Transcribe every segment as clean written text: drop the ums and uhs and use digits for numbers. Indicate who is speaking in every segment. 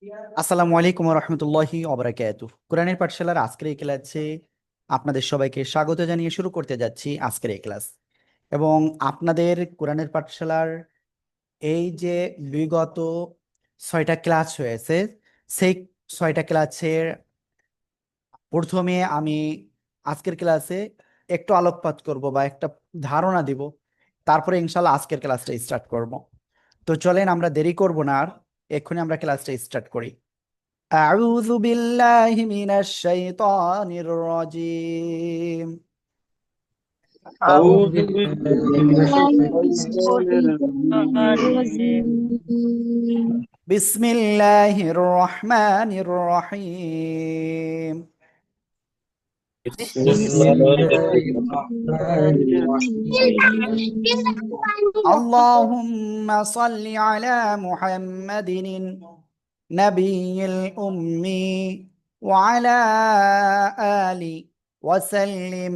Speaker 1: আসসালামু আলাইকুম রহমতুল্লাহি ওবারাকাতুহু। কোরআনের পাঠশালার আজকের এই ক্লাসে আপনাদের সবাইকে স্বাগত জানিয়ে শুরু করতে যাচ্ছি আজকের এই ক্লাস। এবং আপনাদের কোরআনের পাঠশালার এই যে বিগত 6টা ক্লাস হয়েছে, সেই 6টা ক্লাসের প্রথমে আমি আজকের ক্লাসে একটু আলোকপাত করব বা একটা ধারণা দিব, তারপরে ইনশাল্লাহ আজকের ক্লাসটা স্টার্ট করব। তো চলেন আমরা দেরি করব না আর, এক্ষুনি আমরা ক্লাসটা স্টার্ট করি। أعوذ بالله من الشيطان الرجيم.
Speaker 2: أعوذ
Speaker 3: أعوذ
Speaker 2: بالله
Speaker 3: بالله
Speaker 2: من
Speaker 3: من
Speaker 2: الشيطان
Speaker 3: الشيطان
Speaker 2: الرجيم
Speaker 3: الرجيم.
Speaker 1: بسم الله الرحمن الرحيم.
Speaker 2: بسم
Speaker 3: بسم
Speaker 2: الله
Speaker 3: الله
Speaker 2: الرحمن الرحيم
Speaker 3: الرحمن
Speaker 1: اللهم صل على محمد النبي الأمي وعلى آله وسلم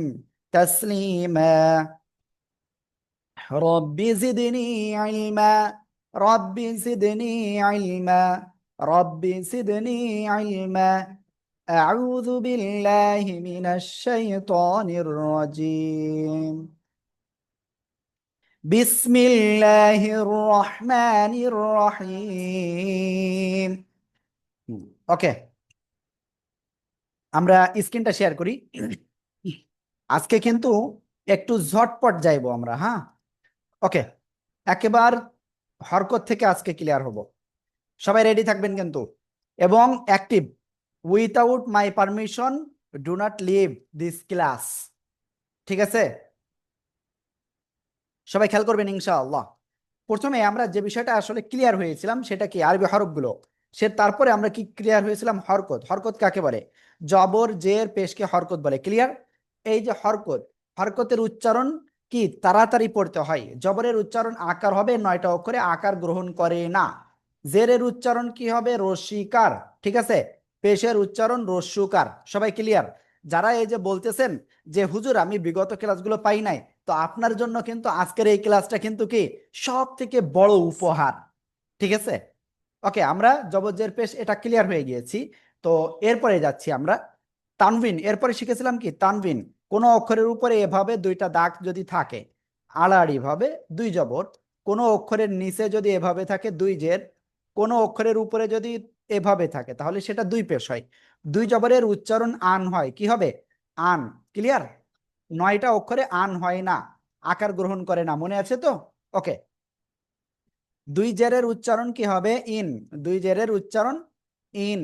Speaker 1: تسليما. رب زدني علما، رب زدني علما، رب زدني علما. أعوذ بالله من الشيطان الرجيم. بسم الله الرحمن الرحيم. ওকে, আমরা স্ক্রিনটা শেয়ার করি। আজকে কিন্তু একটু ঝটপট যাইবো আমরা, হ্যাঁ। ওকে, একেবারে হরকত থেকে আজকে ক্লিয়ার হব। সবাই রেডি থাকবেন কিন্তু, এবং active. Without my permission do not leave this class. ঠিক আছে, সবাই খেয়াল করবেন ইনশাআল্লাহ। প্রথমে আমরা যে বিষয়টা আসলে ক্লিয়ার হয়েছিলাম সেটা কি, আরবি হরফগুলো। তারপরে আমরা কি ক্লিয়ার হয়েছিলাম, হরকত। হরকত কাকে বলে? জবর জের পেশকে হরকত বলে। ক্লিয়ার? এই যে হরকত, হরকতের উচ্চারণ কি তাড়াতাড়ি পড়তে হয়। জবরের উচ্চারণ আকার হবে 9টা অক্ষরে, আকার গ্রহণ করে না। জেরের উচ্চারণ কি হবে? রস্যিকার। ঠিক আছে, পেশের উচ্চারণ রস্যুকার। সবাই ক্লিয়ার? যারা এই যে বলতেছেন যে হুজুর আমি বিগত ক্লাসগুলো পাই নাই, তো আপনার জন্য কিন্তু আজকের এই ক্লাসটা কিন্তু কি সব থেকে বড় উপহার। ঠিক আছে, ওকে, আমরা জবরজের পেশ এটা ক্লিয়ার হয়ে গিয়েছি। তো এরপরে যাচ্ছি আমরা তানভিন। এরপরে শিখেছিলাম কি তানভিন, কোনো অক্ষরের উপরে এভাবে দুইটা দাগ যদি থাকে আড়াআড়ি ভাবে, দুই জবর। কোনো অক্ষরের নিচে যদি এভাবে থাকে দুই জের, কোনো অক্ষরের উপরে যদি এভাবে থাকে তাহলে সেটা দুই পেশ হয়। দুই জবরের উচ্চারণ আন হয়, কি হবে? আন। ক্লিয়ার? 9টা অক্ষরে আন হয় না, আকার গ্রহণ করে না, মনে আছে তো? ওকে, দুই জেরের উচ্চারণ কি হবে? ইন। দুই জেরের উচ্চারণ ইন।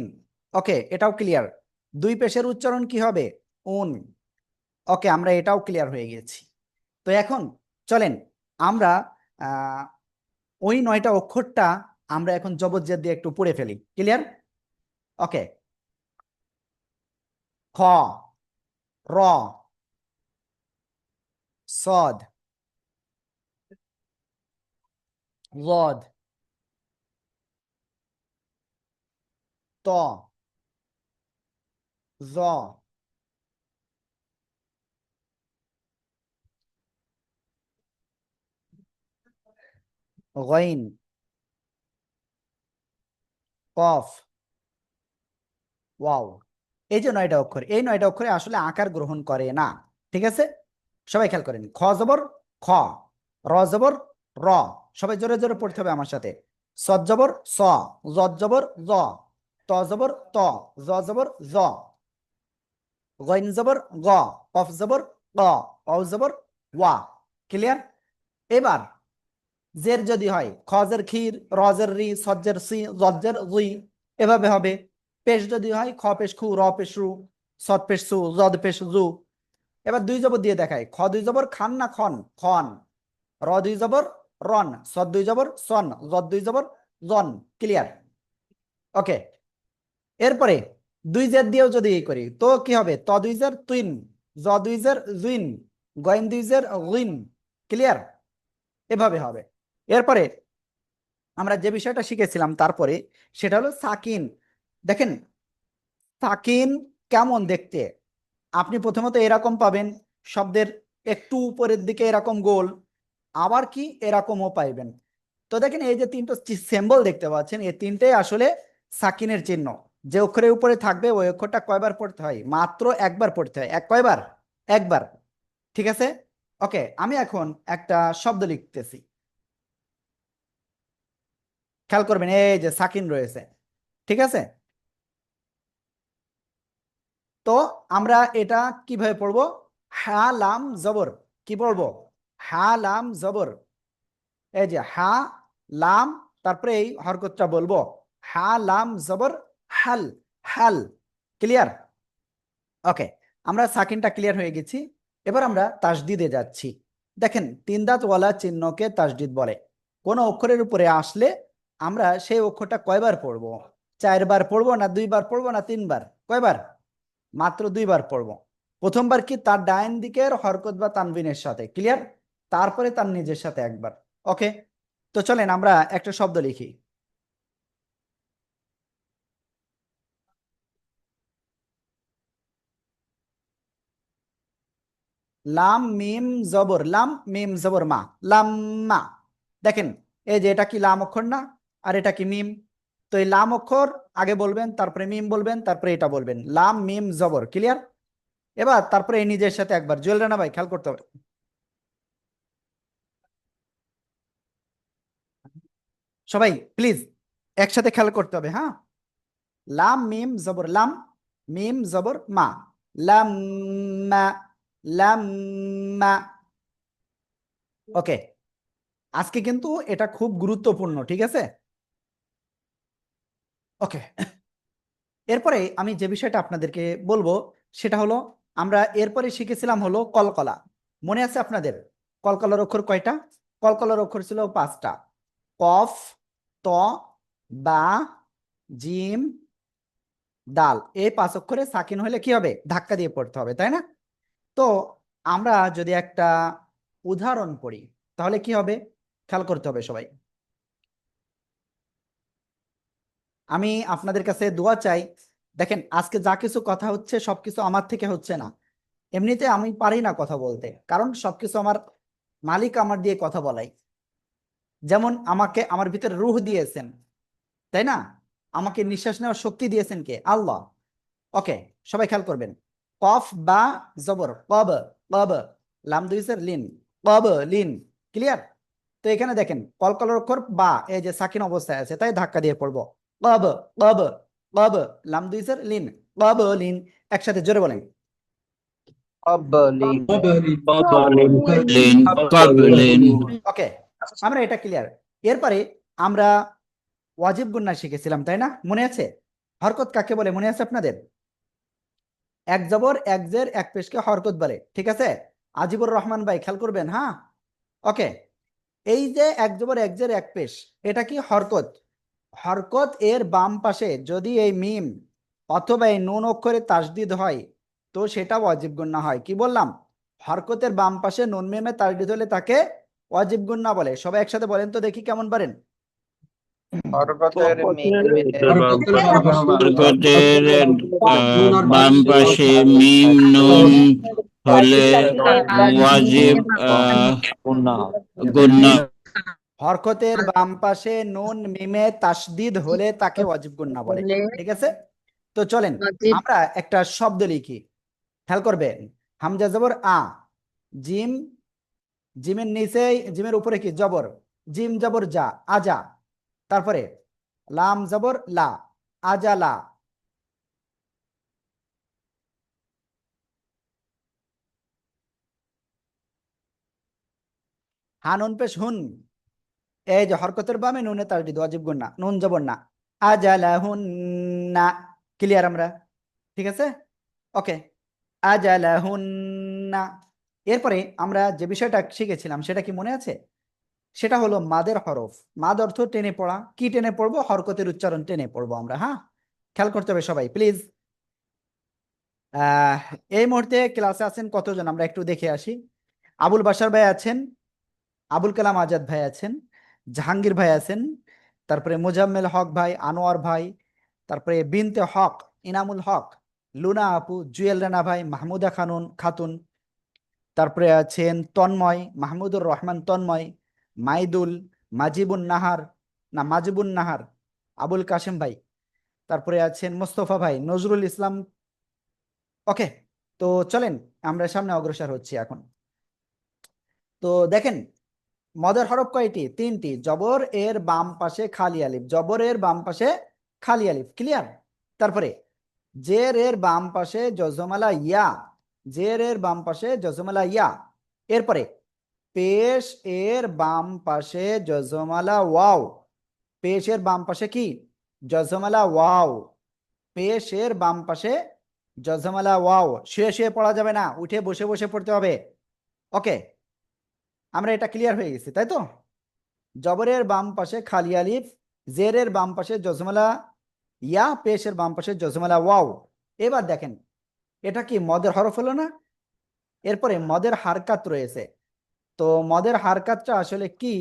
Speaker 1: ওকে, এটাও ক্লিয়ার। দুই পেশের উচ্চারণ কি হবে? উন। ওকে, আমরা এটাও ক্লিয়ার হয়ে গেছি। তো এখন চলেন আমরা আহ, ওই 9টা অক্ষরটা আমরা এখন জবরজের দিয়ে একটু পড়ে ফেলি। ক্লিয়ার? ওকে, খ, র, সদ, লদ, ত, জ, গইন, কফ, ওয়াও। এই যে 9টা অক্ষর, এই 9টা অক্ষরে আসলে আকার গ্রহণ করে না। ঠিক আছে, সবাই খেয়াল করেন। খ জবর খ, র জবর র। সবাই জোরে জোরে পড়তে হবে আমার সাথে। সদ জবর স, জদ জবর জ, ত জবর ত, জ জবর জ, গইন জবর গ, কফ জবর ক, অ জবর ওয়া। ক্লিয়ার? এবার জের যদি হয় খজের খির, রজের রি, সজ্জের সি, জজ্জের জুই, এভাবে হবে। পেশ যদি হয় খ পেশ খু, র পেশ রু, সদ পেশ সু, জদ পেশ জু। এবার দুই জবর দিয়ে দেখায়, খ দুই জবর খান না খন, খন। র দুই জবর রন, সদ দুই জবর সন, জদ দুই জবর জন। ক্লিয়ার? ওকে, এরপরে দুই জের দিয়েও যদি এই করি তো কি হবে? ত দুই জের তুইন, জ দুই জের জুইন, গইন দুই জের গুইন। ক্লিয়ার? এভাবে হবে। এরপরে আমরা যে বিষয়টা শিখেছিলাম তারপরে, সেটা হলো সাকিন। দেখেন সাকিন কেমন দেখতে। আপনি প্রথমত এরকম পাবেন, শব্দের একটু উপরের দিকে এরকম গোল, আবার কি এরকমও পাইবেন। তো দেখেন এই যে তিনটা সিম্বল দেখতে পাচ্ছেন, এই তিনটে আসলে সাকিনের চিহ্ন যে অক্ষরের উপরে থাকবে ওই অক্ষরটা কয়বার পড়তে হয়? মাত্র একবার পড়তে হয়। কয়বার? একবার। ঠিক আছে, ওকে। আমি এখন একটা শব্দ লিখতেছি, খেয়াল করবেন, এই যে সাকিন রয়েছে, ঠিক আছে। তো আমরা এটা কিভাবে পড়বো? হা লাম জবর, কি পড়বো? হা লাম জবর, এই যে হা লাম, তারপরে এই হরকতটা বলবো, হা লাম জবর হাল, হাল। ক্লিয়ার? ওকে, আমরা সাকিনটা ক্লিয়ার হয়ে গেছি। এবার আমরা তাসদিদে যাচ্ছি। দেখেন, তিন দাঁতওয়ালা চিহ্নকে তাসদিদ বলে। কোন অক্ষরের উপরে আসলে আমরা সেই অক্ষরটা কয়বার পড়বো? 4বার পড়বো না 2বার পড়বো না 3বার? কয়বার? মাত্র 2বার পড়বো। প্রথমবার কি তার ডাইন দিকের হরকত বা তানবিনের সাথে, ক্লিয়ার? তারপরে তার নিজের সাথে একবার। ওকে, তো চলেন আমরা একটা শব্দ লিখি। লাম মিম জবর, লাম মিম জবর মা, লাম্মা। দেখেন, এই যে এটা কি লাম অক্ষর না, আর এটা কি মিম? তো এই লাম অক্ষর আগে বলবেন, তারপরে মিম বলবেন, তারপরে এটা বলবেন, লাম মিম জবর। ক্লিয়ার? এবার তারপরে এই নিজের সাথে একবার। জুয়েল রানা ভাই, খেয়াল করতে হবে, সবাই প্লিজ একসাথে খেয়াল করতে হবে, হ্যাঁ। লাম মিম জবর লাম, মিম জবর মা, লাম্মা, লাম্মা। ওকে, আজকে কিন্তু এটা খুব গুরুত্বপূর্ণ, ঠিক আছে? ওকে, এরপরে আমি যে বিষয়টা আপনাদেরকে বলবো সেটা হলো, আমরা এরপরে শিখেছিলাম হলো কলকলা। মনে আছে আপনাদের? কলকলার অক্ষর কয়টা? কলকলার অক্ষর ছিল 5টা। কফ, ত, বা, জিম, দাল। এই 5 অক্ষরে সাকিন হলে কি হবে? ধাক্কা দিয়ে পড়তে হবে, তাই না? তো আমরা যদি একটা উদাহরণ পড়ি তাহলে কি হবে? খেয়াল করতে হবে সবাই। আমি আপনাদের কাছে দোয়া চাই। দেখেন, আজকে যা কিছু কথা হচ্ছে সবকিছু আমার থেকে হচ্ছে না। এমনিতে আমি পারি না কথা বলতে, কারণ সবকিছু আমার মালিক আমার দিয়ে কথা বলাই। যেমন আমাকে আমার ভিতরে রূহ দিয়েছেন, তাই না? আমাকে নিঃশ্বাস নেওয়ার শক্তি দিয়েছেন কে? আল্লাহ। ওকে, সবাই খেয়াল করবেন। কফ বা জবর কব, কব, লাম দুইসের লিন, কব, লিন। ক্লিয়ার? তো এখানে দেখেন কলকলার অক্ষর বা, এই যে সাকিন অবস্থায় আছে, তাই ধাক্কা দিয়ে পড়বো। কব, কব, কব, লাম দুইসের লিন, কব, লিন। একসাথে জোরে বলেন।
Speaker 4: قبل
Speaker 2: قبل
Speaker 4: قبل
Speaker 1: ওকে, আমরা এটা ক্লিয়ার। এরপরে আমরা ওয়াজিব গুন্না শিখেছিলাম, তাই না? মনে আছে? হরকত কাকে বলে মনে আছে আপনাদের? এক জবর এক জের এক পেশকে হরকত বলে, ঠিক আছে? আজিবুর রহমান ভাই খেয়াল করবেন, হ্যাঁ। ওকে, এই যে এক জবর এক জের এক পেশ, এটা কি হরকত? হরকত এর বাম পাশে যদি এই মিম অথবা এই নুন অক্ষরে তাসদিদ হয় তো সেটা ওয়াজিব গুন্না হয়। কি বললাম? হরকতের বাম পাশে নুন মিমে তাসদিদ হলে তাকে ওয়াজিব গুন্না বলে। সবাই একসাথে বলেন তো দেখি কেমন পারেন।
Speaker 4: হরকতের মিমে
Speaker 2: হরকতের বাম পাশে মিম নুন হলে ওয়াজিব গুন্না।
Speaker 1: হরকতের বাম পাশে নুন মিমে তাসদিদ হলে তাকে ওয়াজিব গুন্না বলে, ঠিক আছে? তো চলেন আমরা একটা শব্দ লিখি, খেয়াল করবেন। হামজা জবর আ, জিম, জিমের নিচে, জিমের উপরে কি জবর, জিম জবর যা, আজা। তারপরে লাম জবর লা, আজালা। হানুন পেশ হুন, এই যে হরকতের বামে নুনে তাসদিদ ওয়াজিব গুন্না, নুন জবর না, আজালাহুন্না। ক্লিয়ার আমরা? ঠিক আছে, ওকে। আজালাহুন্না। এরপরে আমরা যে বিষয়টা শিখেছিলাম সেটা কি মনে আছে? সেটা হলো মাদের হরফ। মাদ অর্থ টেনে পড়া। কি টেনে পড়বো? হরকতের উচ্চারণ টেনে পড়বো আমরা, হ্যাঁ। খেয়াল করতে হবে সবাই প্লিজ। আহ এই মুহূর্তে ক্লাসে আছেন কতজন আমরা একটু দেখে আসি। আবুল বাশার ভাই আছেন, আবুল কালাম আজাদ ভাই আছেন, জাহাঙ্গীর ভাই আছেন, তারপরে মোজাম্মেল হক ভাই, আনোয়ার ভাই, তারপরে বিনতে হক, ইনামুল হক, লুনা আপু, জুয়েল রানা ভাই, মাহমুদা খাতুন, তারপরে আছেন তন্ময়, মাহমুদুর রহমান তন্ময়, মাইদুল, মাজিবুন নাহার, না মাজিবুন নাহার, আবুল কাশেম ভাই, তারপরে আছেন মোস্তফা ভাই, নজরুল ইসলাম। ওকে, তো চলেন আমরা সামনে অগ্রসর হচ্ছি এখন। তো দেখেন, মদের হরফ কয়টি? 3টি। জবর এর বাম পাশে খালি আলিফ, জবর এর বাম পাশে খালি আলিফ, ক্লিয়ার? তারপরে জের এর বাম পাশে জজমালা ইয়া, জের এর বাম পাশে জজমালা ইয়া। এরপরে পেশ এর বাম পাশে জজমালা ওয়াও, পেশ এর বাম পাশে কি? জজমালা ওয়াও, পেশ এর বাম পাশে জজমালা ওয়াও। শুয়ে শুয়ে পড়া যাবে না, উঠে বসে বসে পড়তে হবে। ওকে, আমরা এটা ক্লিয়ার হয়ে গেছি, তাই তো? জবরের বাম পাশে খালি আলিফ, জেরের বাম পাশে জজমালা ইয়া, পেশের বাম পাশে জজমালা ওয়াও। এবার দেখেন, এটা কি মদের হরফ হলো না? এরপরে মদের হারকাত রয়েছে। তো মদের হারকাতটা আসলে কি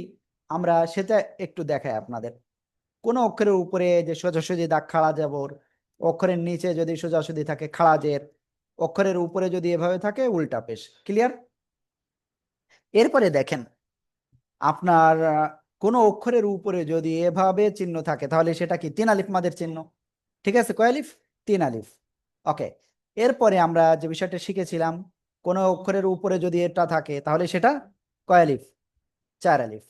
Speaker 1: আমরা সেটা একটু দেখাই আপনাদের। কোন অক্ষরের উপরে যে সোজাসুজি দাগ খাড়া জবর, অক্ষরের নিচে যদি সোজাসুজি থাকে খাড়া জের, অক্ষরের উপরে যদি এভাবে থাকে উল্টা পেশ, ক্লিয়ার? এরপরে দেখেন, আপনার কোন অক্ষরের উপরে যদি এভাবে চিহ্ন থাকে তাহলে সেটা কি? 3 আলিফ মাদের চিহ্ন, ঠিক আছে? কয় আলিফ? 3 আলিফ। ওকে, এরপরে আমরা যে বিষয়টা শিখেছিলাম, কোন অক্ষরের উপরে যদি এটা থাকে তাহলে সেটা কয় আলিফ? 4 আলিফ।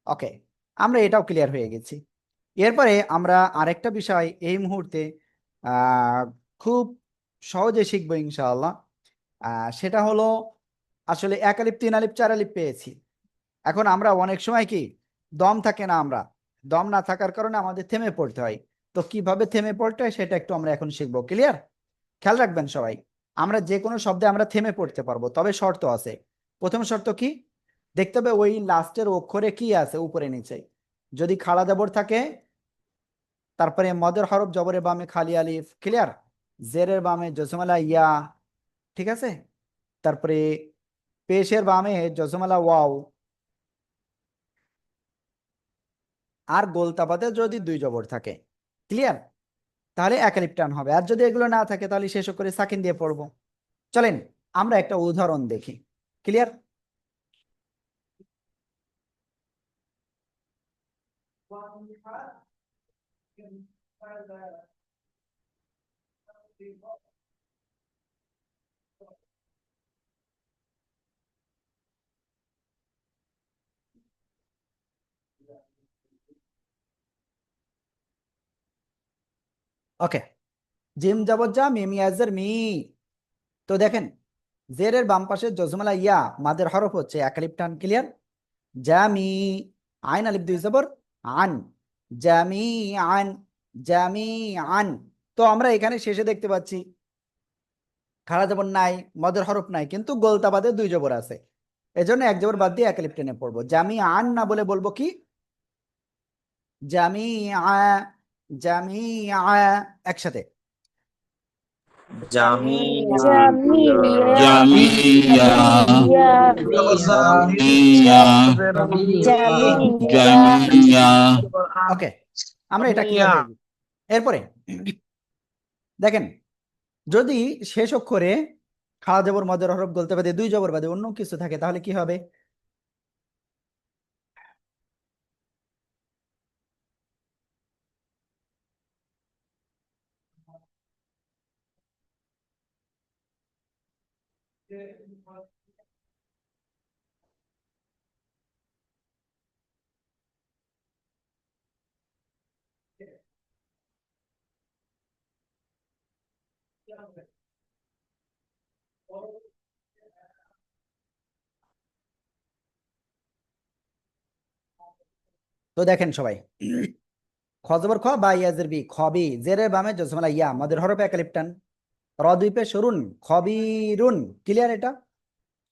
Speaker 1: ওকে, আমরা এটাও ক্লিয়ার হয়ে গেছি। এরপরে আমরা আরেকটা বিষয় এই মুহূর্তে আহ খুব সহজে শিখবো ইনশাআল্লাহ। সেটা হলো, আসলে 1 আলিফ, 3 আলিফ, 4 আলিফ পেয়েছি। এখন আমরা অনেক সময় কি দম থাকে না, আমরা দম না থাকার কারণে আমাদের থেমে পড়তে হয়। তো কিভাবে থেমে পড়তে হয় সেটা একটু আমরা এখন শিখবো, ক্লিয়ার? খেয়াল রাখবেন সবাই, আমরা যে কোনো শব্দে আমরা থেমে পড়তে পারবো, তবে শর্ত আছে। প্রথম শর্ত কি? দেখতে হবে ওই লাস্টের অক্ষরে কি আছে উপরে নিচে। যদি খাড়া জবর থাকে, তারপরে মদের হরফ জবরের বামে খালি আলিফ, ক্লিয়ার? জেরের বামে জজমালা ইয়া, ঠিক আছে? তারপরে পেশের বামে জজমালা ওয়াও, আর গোলতাবাদে যদি 2 জবর থাকে, ক্লিয়ার? তাহলে 1 আলিফ টান হবে। আর যদি এগুলো না থাকে তাহলে শেষ করে সাকিন দিয়ে পড়বো। চলেন আমরা একটা উদাহরণ দেখি, ক্লিয়ার? ওকে, জিম জবর যা, মিম ইয়াজের মি। তো দেখেন, জেরের বাম পাশে জজমালা ইয়া, মাদের হরফ হচ্ছে 1 আলিফ টান, ক্লিয়ার? জামি, আইন আলিফ 2 জবর আন, জামি আন, জামি আন। তো আমরা এখানে শেষে দেখতে পাচ্ছি খাড়া জবর নাই, মদের হরফ নাই, কিন্তু গোলতা বাদে 2 জবর আছে। এজন্য 1 জবর বাদ দিয়ে 1 আলিফ টেনে পড়বো। জামি আন না বলে বলবো কি? জামি আ, জামি আ, একসাথে।
Speaker 4: জামিয়া
Speaker 2: জামিয়া, জামিয়া, জামিয়া।
Speaker 1: ওকে, আমরা এটা ক্লিয়ার হয়ে গেছি। এরপরে দেখেন, যদি শেষ অক্ষরে খাড়া জবর, মদের হরফ, গোলতা বাদে 2 জবর বাদে অন্য কিছু থাকে তাহলে কি হবে? তো দেখেন সবাই, খ জবর খ, বা ইয়াজের বি, খবি, জেরের বামে জজমালা ইয়া, মদের হরফ 1 আলিফ টান, র 2 পেশ রুন, খবিরুন, ক্লিয়ার এটা?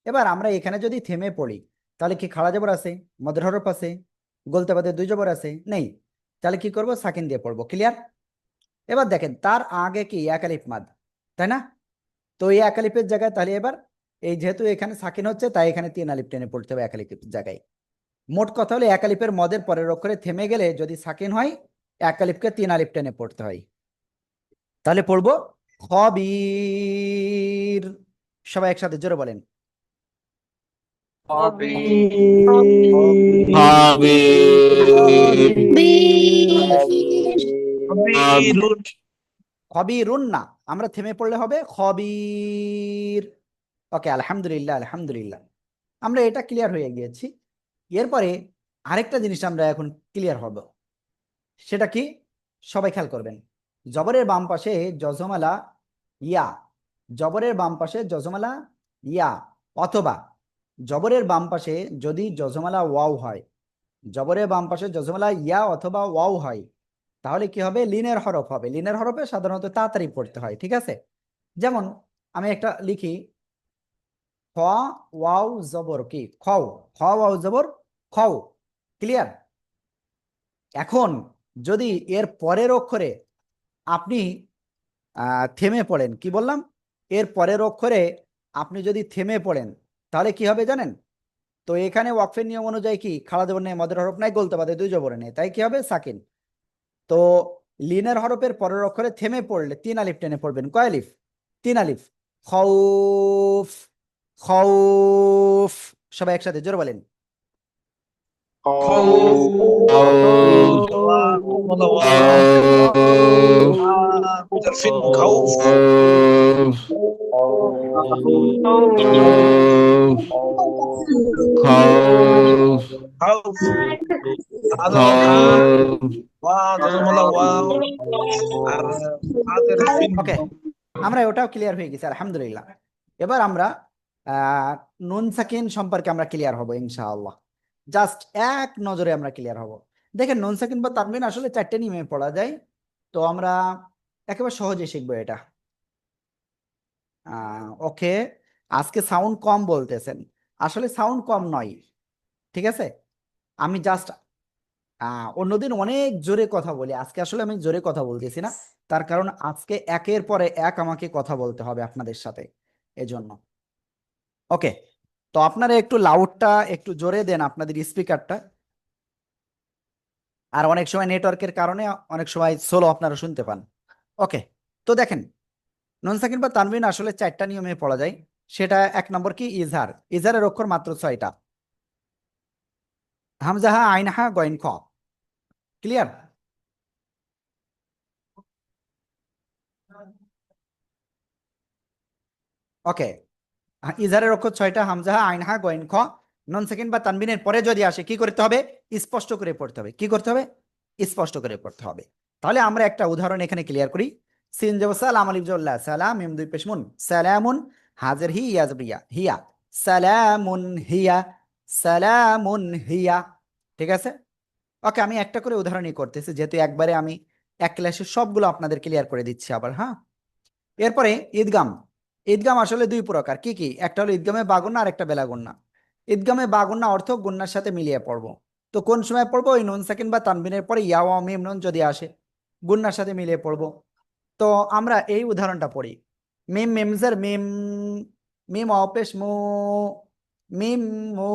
Speaker 1: এবার আমরা এখানে যদি থেমে পড়ি তাহলে কি খাড়া জবর আছে, মদের হরফ আছে, গোলতা বাদে 2 জবর আছে? নেই। তাহলে কি করব? সাকিন দিয়ে পড়বো, ক্লিয়ার? এবার দেখেন, তার আগে কি 1 আলিফ মাদ, তাই না? তো এই 1 আলিফের জায়গায় তাহলে এবার এই যেহেতু এখানে সাকিন হচ্ছে তাই এখানে 3 আলিফ টেনে পড়তে হবে 1 আলিফের জায়গায়। মোট কথা হলো 1 আলিফের মদের পরের অক্ষরে থেমে গেলে যদি সাকিন হয় 1 আলিফকে 3 আলিফ টেনে পড়তে হয়। তাহলে পড়বো খবির। সবাই একসাথে জোরে বলেন।
Speaker 2: হাবিব, হাবিব,
Speaker 1: খবিরুন না, আমরা থেমে পড়লে হবে খবির। ওকে, আলহামদুলিল্লাহ আলহামদুলিল্লাহ, আমরা এটা ক্লিয়ার হয়ে গিয়েছি। এরপরে আরেকটা জিনিস আমরা এখন ক্লিয়ার হব, সেটা কি? সবাই খেয়াল করবেন, জবরের বাম পাশে যজমালা ইয়া, জবরের বাম পাশে যজমালা ইয়া, অথবা জবরের বাম পাশে যদি যজমালা ওয়াও হয়, জবরের বাম পাশে যজমালা ইয়া অথবা ওয়াও হয়, তাহলে কি হবে? লিনের হরফ হবে। লিনের হরফে সাধারণত তাড়াতাড়ি পড়তে হয়, ঠিক আছে? যেমন আমি একটা লিখি, খ ওয়াও জবর কি খও, খ ওয়াও জবর খও, ক্লিয়ার? এখন যদি এর পরের অক্ষরে আপনি থেমে পড়েন, কি বললাম? এর পরের অক্ষরে আপনি যদি থেমে পড়েন তাহলে কি হবে জানেন? তো এখানে ওয়াকফের নিয়ম অনুযায়ী কি খাড়া জবর নেই, মদের হরফ নাই, গলতে বাদে দুই জবর নেই, তাই কি হবে? সাকিন। তো লিনের হরফের পরের অক্ষরে থেমে পড়লে 3 আলিফ টেনে পড়বেন। কয় আলিফ? 3 আলিফ। খৌফ, খৌফ, সবাই একসাথে জোরে বলেন। ওকে, আমরা ওটাও ক্লিয়ার হয়ে গেছি আলহামদুলিল্লাহ। এবার আমরা নুন সাকিন সম্পর্কে আমরা ক্লিয়ার হব ইনশাআল্লাহ। জাস্ট এক নজরে আমরা ক্লিয়ার হব। দেখেন, নুন সাকিন বা তানবিন আসলে 4টে নিয়মে পড়া যায়, তো আমরা একেবারে সহজে শিখবো এটা। ওকে, আজকে সাউন্ড কম বলতেছেন, আসলে সাউন্ড কম নয়, ঠিক আছে? আমি জাস্ট অন্যদিন অনেক জোরে কথা বলি, আজকে আসলে আমি জোরে কথা বলতেছি না, তার কারণ আজকে একের পরে এক আমাকে কথা বলতে হবে আপনাদের সাথে, এজন্য। ওকে, তো আপনারা একটু লাউডটা একটু জোরে দেন আপনাদের স্পিকারটা, আর অনেক সময় নেটওয়ার্কের কারণে অনেক সময় স্লো আপনারা শুনতে পান। ওকে, তো দেখেন, নুন সাকিন বা তানবিন আসলে 4টা নিয়মে পড়া যায়। সেটা 1 নম্বর কি? ইজহার। ইজহারের অক্ষর মাত্র 6টা, হামজাহা আইনহা গয়েন খ, ক্লিয়ার? ওকে, ইজহারের অক্ষর 6টা, হামজাহা আইনহা গয়েন খ। নন সেকেন্ড বা তানবিনের পরে যদি আসে কি করতে হবে? স্পষ্ট করে পড়তে হবে। কি করতে হবে? স্পষ্ট করে পড়তে হবে। তাহলে আমরা একটা উদাহরণ এখানে ক্লিয়ার করি। সিন জব সালাম আলিফ জল্লা সালাম মিম দুই পেশ মুন, সালামুন হাজির হি ইয়া জবরিয়া হিয়া, সালামুন হিয়া, সালামুন হিয়া, ঠিক আছে? ওকে, আমি একটা করে উদাহরণই করতেছি, যেহেতু একবারে আমি এক ক্লাসে সবগুলো আপনাদের ক্লিয়ার করে দিচ্ছি আবার। হ্যাঁ, এরপরে ঈদগাম। ঈদগাম আসলে 2 প্রকার। কি কি? একটা হলো ঈদগামে বাগুন্না আর একটা বেলা গুন্না। ঈদগামে বাগুন্না অর্থ গুন্নার সাথে মিলিয়ে পড়বো। তো কোন সময় পড়বো? ওই নুন সাকিন বা তানবিনের পরে ইয়া ওয়া মিম নুন যদি আসে, গুন্নার সাথে মিলিয়ে পড়বো। তো আমরা এই উদাহরণটা পড়ি। মিম মিমজার মিম, মিম অপেশ মু, মিম মু,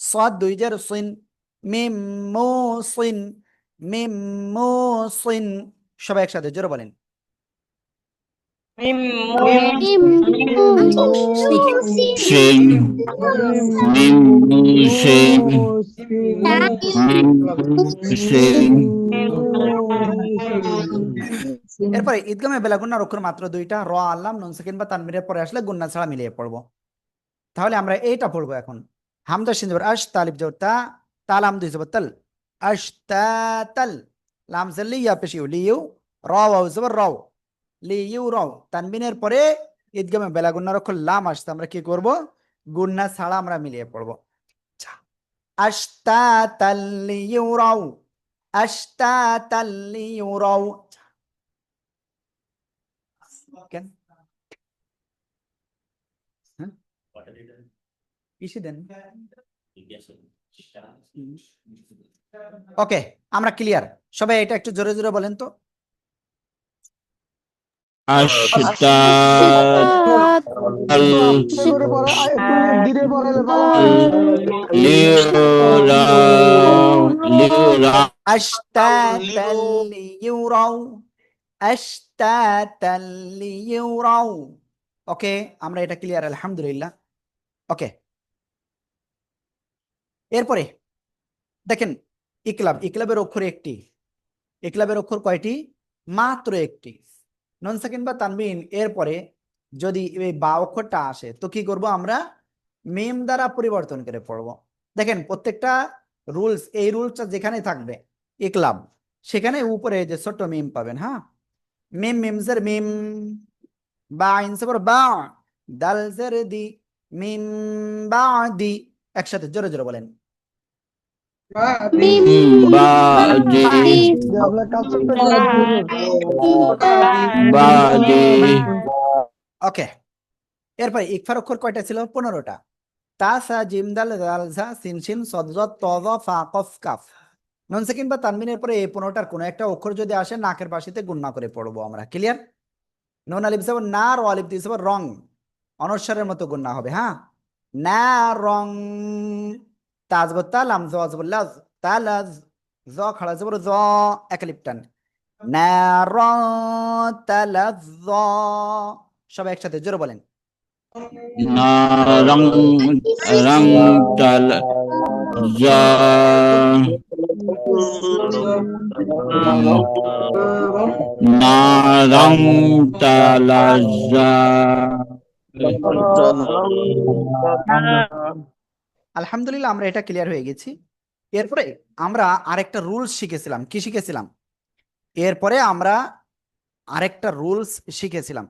Speaker 1: সাদ দুই জার সিন, মিম মু সিন, মিম মু সিন, সবাই একসাথে জোরে বলেন।
Speaker 2: শিন, মিম শিন, শিন।
Speaker 1: এরপরে ঈদগামে বেলা গুন্নার অক্ষর মাত্র 2টা, র আল্লাম নুন সাকিন বা তানবিনের পরে আসলে গুন্না ছাড়া মিলিয়ে পড়বো। তাহলে আমরা এইটা পড়বো এখন। হামজা শিন জবর আশ, তালিব জবর তা, তালাম দুই জবর তাল, আশ তা তাল, লাম জাল্লি ইয়া পেশ ইউ লিউ, র ওয়াও জবর রাও, লিউ রাও। তানবিনের পরে ঈদগামে বেলা গুন্নার অক্ষর লাম আসছে, আমরা কি করব? গুন্না ছাড়া আমরা মিলিয়ে পড়বো। আশতা তাল্লিউ রাও, আশতা তাল্লিউ রাও। কেন? হ্যাঁ, কিসে দেন? ওকে, আমরা ক্লিয়ার। সবাই এটা একটু জোরে জোরে বলেন তো।
Speaker 2: আশতাত লিউরা,
Speaker 1: আশতাতাল লিউরাউ, আশতাতাল লিউরাউ। ওকে, আমরা এটা ক্লিয়ার আলহামদুলিল্লাহ। ওকে, এরপরে দেখেন, ইকলাব। ইকলাবের অক্ষর একটি। ইকলাবের অক্ষর কয়টি? মাত্র একটি। নুন সাকিন বা তানবিন এরপরে যদি এই বা অক্ষরটা আসে তো কি করব আমরা মিম দ্বারা পরিবর্তন করে পড়বো। দেখেন প্রত্যেকটা রুলস, এই রুলসটা যেখানে থাকবে ইকলাব, সেখানে উপরে যে ছোট্ট মিম পাবেন। হ্যাঁ, মিম মিমসের মিম, বা আইন সবর বা, দাল জের দি, মিম বা দি। একসাথে জোরে জোরে বলেন।
Speaker 3: মিম
Speaker 2: বাদে বাদে
Speaker 1: ওকে, এরপরে ইকফার অক্ষর কয়টা ছিল? 15টা। তা সা জিম দাল জাল ঝা সিন শিন সদ জ ত জ ফা কফ কাফ। নুন সাকিন বা তানবিনের পরে এই 15টার কোনো একটা অক্ষর যদি আসে নাকের পাশেতে গুণনা করে পড়বো আমরা। ক্লিয়ার? নুন আলিফ যাব না, র আলিফ দিয়ে যাব রং, অনস্বরের মতো গুণনা হবে। হ্যাঁ, না রং, তাজ বত্তা লাম জ যাব লাজ, তালাজ, জ খাড়া যাব জ, এক আলিফ টান, না র তালাজ জ। সবাই একসাথে জোরে বলেন।
Speaker 2: না রং রং তাল জা না রং তালা জা
Speaker 1: আলহামদুলিল্লাহ, আমরা এটা ক্লিয়ার হয়ে গেছি। এরপরে আমরা আরেকটা রুলস শিখেছিলাম। কি শিখেছিলাম? এরপরে আমরা আরেকটা রুলস শিখেছিলাম।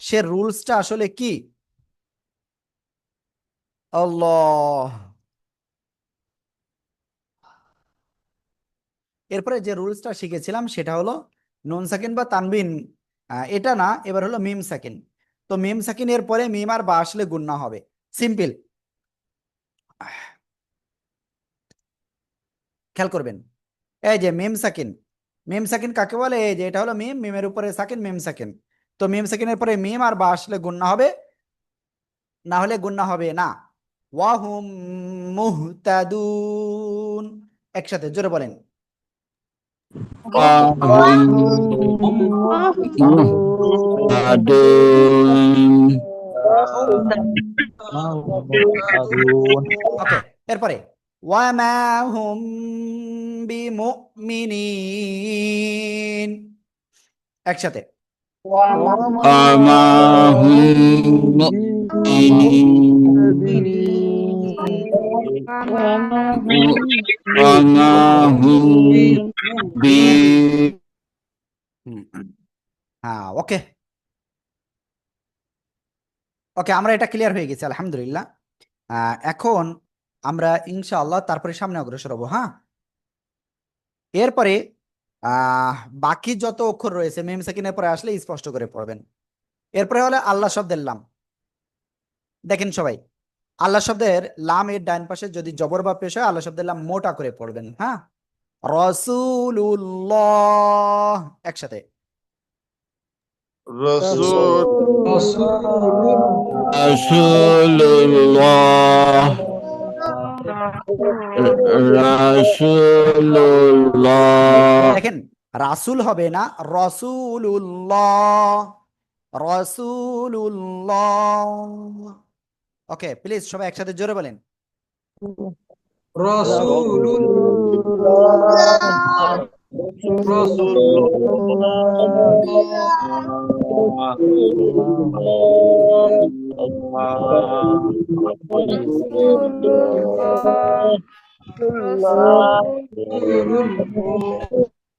Speaker 1: সে রুলসটা আসলে কি? আল্লাহ, এরপরে যে রুলসটা শিখেছিলাম সেটা হলো নুন সাকিন বা তানবিন, এটা না, এবার হলো মিম সাকিন। তো মিম সাকিন এর পরে মিম আর বা আসলে গুণনা হবে। সিম্পল, খেয়াল করবেন। এই যে মিম সাকিন, মিম সাকিন কাকে বলে? এই যে এটা হলো মিম, মিমের উপরে সাকিন, মিম সাকিন। তো মিম সাকিনের পরে মিম আর বা আসলে গুণনা হবে, না হলে গুণনা হবে না। ওয়াহুম মুহতাদুন। একসাথে জোরে বলেন।
Speaker 2: আদুন
Speaker 1: ওকে, এরপরে ওয়ামা হুম বিমুমিনিন। একসাথে
Speaker 2: আমাহুম আমাহুম বি
Speaker 1: হুম, হ্যাঁ, ওকে ওকে, আমরা এটা ক্লিয়ার হয়ে গেছি আলহামদুলিল্লাহ। এখন আমরা ইনশাআল্লাহ তারপরে সামনে অগ্রসর হবো। হ্যাঁ, এরপরে আহ বাকি যত অক্ষর রয়েছে মিম সাকিনের পরে আসলে স্পষ্ট করে পড়বেন। এরপরে হলো আল্লাহ শব্দের লাম। দেখেন সবাই, আল্লাহ শব্দের লাম এর ডান পাশে যদি জবর বা পেশ হয় আল্লাহ শব্দের লাম মোটা করে পড়বেন। হ্যাঁ, রসুলুল্লাহ। একসাথে
Speaker 2: রাসূলুল্লাহ রাসূলুল্লাহ
Speaker 1: দেখেন, রাসুল হবে না, রসুলুল্লাহ, রসুলুল্লাহ। ওকে, প্লিজ সবাই একসাথে জোরে বলেন।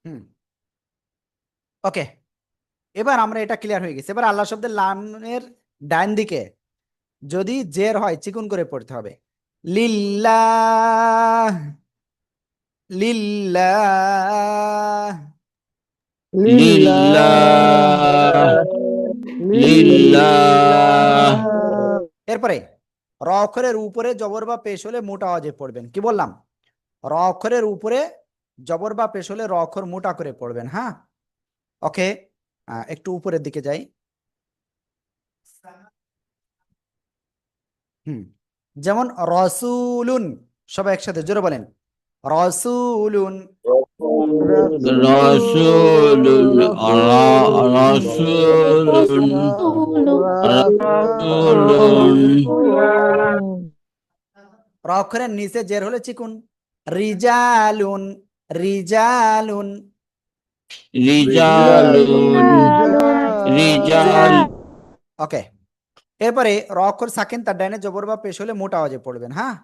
Speaker 1: হুম, ওকে, এবার আমরা এটা ক্লিয়ার হয়ে গেছে। এবার আল্লাহ শব্দের লামের ডান দিকে যদি জের হয় চিকুন করে পড়তে হবে। লিল্লাহ, লিল্লাহ।
Speaker 2: লিল্লাহ লিল্লাহ
Speaker 1: এরপরে র অক্ষরের উপরে জবর বা পেশ হলে মোটা আওয়াজে পড়বেন। কি বললাম? র অক্ষরের উপরে জবর বা পেশ হলে র অক্ষর মোটা করে পড়বেন। হ্যাঁ, ওকে, একটু উপরের দিকে যাই। হুম, যেমন রসুলুন। সবাই একসাথে জোরে বলেন, রসুলুন।
Speaker 2: রাসূলুন
Speaker 1: র অক্ষরের নিচে জের হলে চিকুন। রিজালুন, রিজালুন।
Speaker 2: রিজালুন রিজাল
Speaker 1: ওকে, এরপরে র অক্ষর সাকিন তার ডাইনে জবর বা পেশ হলে মোটা আওয়াজে পড়বেন। হ্যাঁ,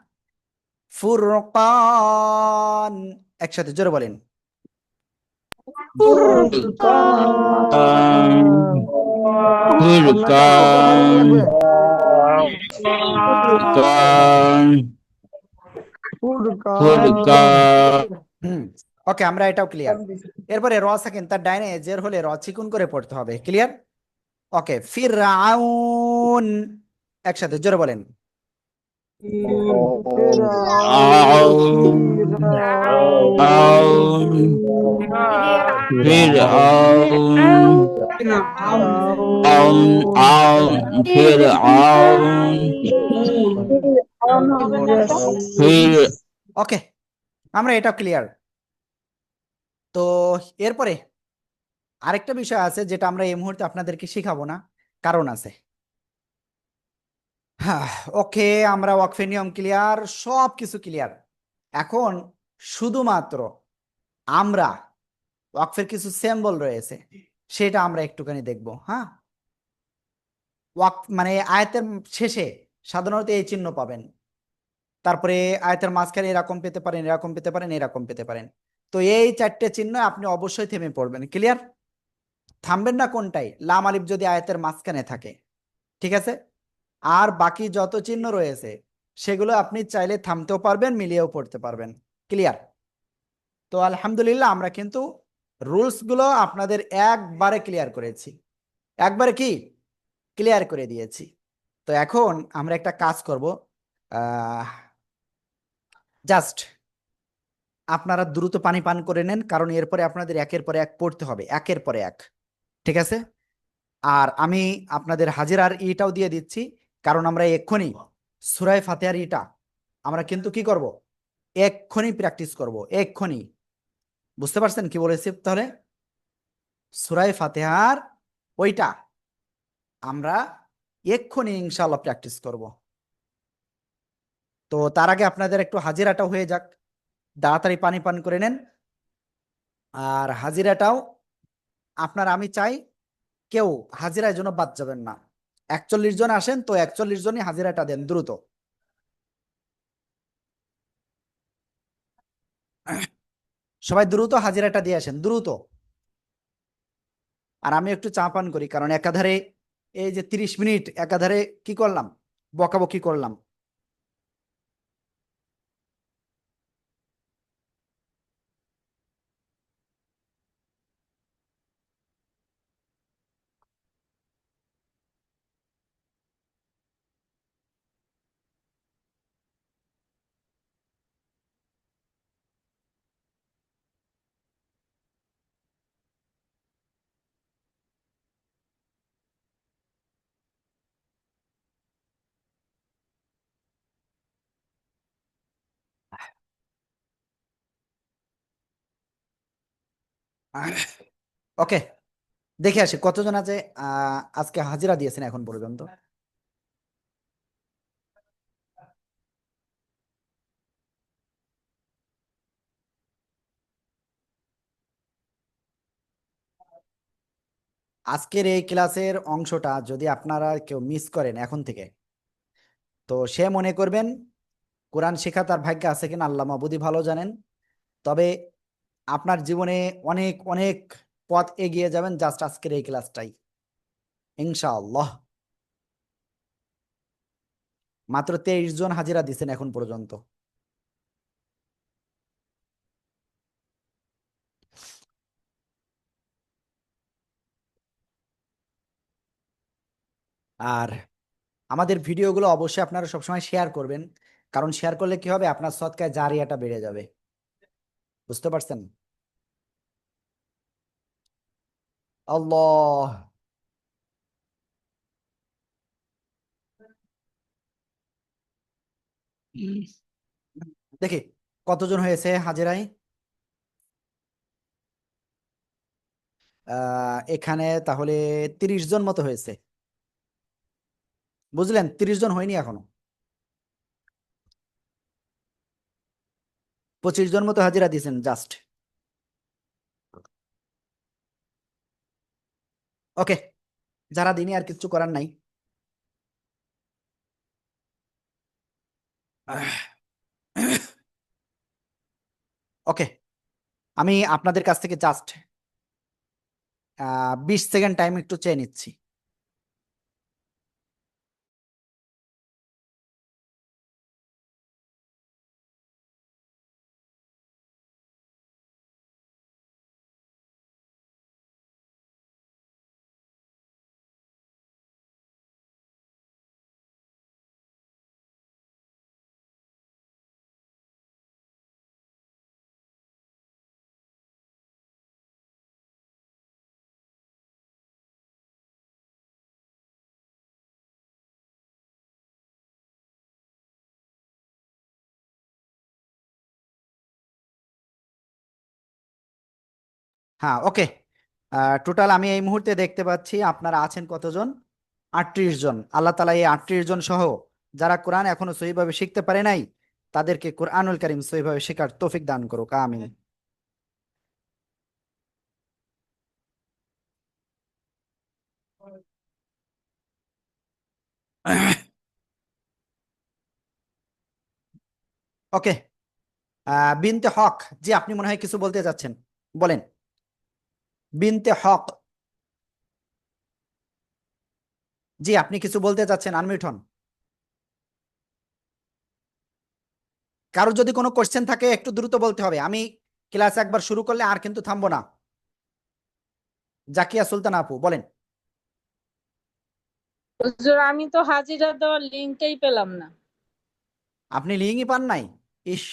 Speaker 1: ফুরকান, একসাথে জোরে বলেন।
Speaker 2: ফুরকান ফুরকান
Speaker 1: হুম, ওকে, আমরা এটাও ক্লিয়ার। এরপরে র সাকিন তার ডাইনে জের হলে র চিকুন করে পড়তে হবে। ক্লিয়ার? ওকে, ফিরআউন, একসাথে জোরে বলেন।
Speaker 2: আউন ফিরআউন আউন ফিরআউন ফির
Speaker 1: ওকে, আমরা এটাও ক্লিয়ার। তো এরপরে আরেকটা বিষয় আছে যেটা আমরা এই মুহূর্তে আপনাদেরকে শিখাবো না, কারণ আছে। হ্যাঁ, ওকে, আমরা ওয়াকফের নিয়ম ক্লিয়ার, সব কিছু ক্লিয়ার। এখন শুধুমাত্র আমরা ওয়াকফের কিছু সিম্বল রয়েছে, সেটা আমরা একটুখানি দেখব। হ্যাঁ, ওয়াকফ মানে আয়াতের শেষে সাধারণত এই চিহ্ন পাবেন, তারপরে আয়াতের মাঝখানে এরকম পেতে পারেন, এরকম পেতে পারেন, এরকম পেতে পারেন। তো এই চারটে চিহ্ন আপনি অবশ্যই থেমে পড়বেন। ক্লিয়ার? থামবেন না কোনটাই, লাম আলিফ যদি আয়াতের মাঝখানে থাকে, ঠিক আছে? আর বাকি যত চিহ্ন রয়েছে সেগুলো আপনি চাইলে থামতেও পারবেন, মিলিয়েও পড়তে পারবেন। ক্লিয়ার? তো আলহামদুলিল্লাহ, আমরা কিন্তু রুলস গুলো আপনাদের একবারে ক্লিয়ার করেছি, একবারে কি ক্লিয়ার করে দিয়েছি। তো এখন আমরা একটা কাজ করব, জাস্ট আপনারা দ্রুত পানি পান করে নেন, কারণ এরপরে আপনাদের একের পরে এক পড়তে হবে, একের পরে এক, ঠিক আছে? আর আমি আপনাদের হাজিরার ইটাও দিয়ে দিচ্ছি, কারণ আমরা এক্ষুনি সূরা ফাতিহার ইটা আমরা কিন্তু কি করব, এক্ষুনি প্র্যাকটিস করব, এক্ষুনি। বুঝতে পারছেন কি বলেছি? তাহলে সূরা ফাতিহার ওইটা আমরা এক্ষুনি ইনশাআল্লাহ প্র্যাকটিস করব। তো তার আগে আপনাদের একটু হাজিরাটাও হয়ে যাক, তাড়াতাড়ি পানি পান করে নেন। আর হাজিরাটাও আপনার, আমি চাই কেউ হাজিরার জন্য বাদ যাবেন না। 41 জন আসেন, তো 41 জনই হাজিরাটা দেন দ্রুত। সবাই দ্রুত হাজিরাটা দিয়ে আসেন, দ্রুত। আর আমি একটু চা পান করি, কারণ একাধারে এই যে 30 মিনিট একাধারে কি করলাম, বকাবকি করলাম। ওকে, দেখে আসি কতজন আছে আজকে হাজিরা দিয়েছেন এখন পর্যন্ত। আজকের এই ক্লাসের অংশটা যদি আপনারা কেউ মিস করেন এখন থেকে, তো সে মনে করবেন কোরআন শেখা তার ভাগ্যে আছে কিনা আল্লাহ মাবুদি ভালো জানেন। তবে আপনার জীবনে অনেক অনেক পথ এগিয়ে যাবেন জাস্ট আজকের এই ক্লাসটাই, ইনশাআল্লাহ। মাত্র 23 জন হাজিরা দিচ্ছেন এখন পর্যন্ত। আর আমাদের ভিডিওগুলো অবশ্যই আপনারা সবসময় শেয়ার করবেন, কারণ শেয়ার করলে কি হবে, আপনার সদকায় জারিয়াটা বেড়ে যাবে। বুঝতে পারছেন? আল্লাহ, দেখি কতজন হয়েছে হাজিরায়। এখানে তাহলে 30 জন মতো হয়েছে, বুঝলেন? 30 জন হয়নি এখনো, 25 জন মতো হাজিরা দিয়েছেন জাস্ট। ওকে, যারা দিনই আর কিছু করার নাই। ওকে, আমি আপনাদের কাছ থেকে জাস্ট 20 সেকেন্ড টাইম একটু চেয়ে নিচ্ছি। হ্যাঁ, ওকে। টোটাল আমি এই মুহূর্তে দেখতে পাচ্ছি আপনারা আছেন কতজন? 38 জন। আল্লাহ তালা এই 38 জন সহ যারা কোরআন এখনো সহিভাবে শিখতে পারে নাই, তাদেরকে কোরআনুল কারীম সহিভাবে শেখার তৌফিক দান করুক, আমিন। ওকে, বিনতে হক, জি আপনি মনে হয় কিছু বলতে চাচ্ছেন, বলেন। বিনতে হক, জি আপনি কিছু বলতে চাচ্ছেন, আনমিউট হন। কারো যদি কোনো কোশ্চেন থাকে একটু দ্রুত বলতে হবে, আমি ক্লাস একবার শুরু করলে আর কিন্তু থামবো না। জাকিয়া সুলতান আপু, বলেন।
Speaker 3: হুজুর, আমি তো হাজিরা দেওয়ার লিঙ্কটাই পেলাম না।
Speaker 1: আপনি লিঙ্কই পান নাই? ইস।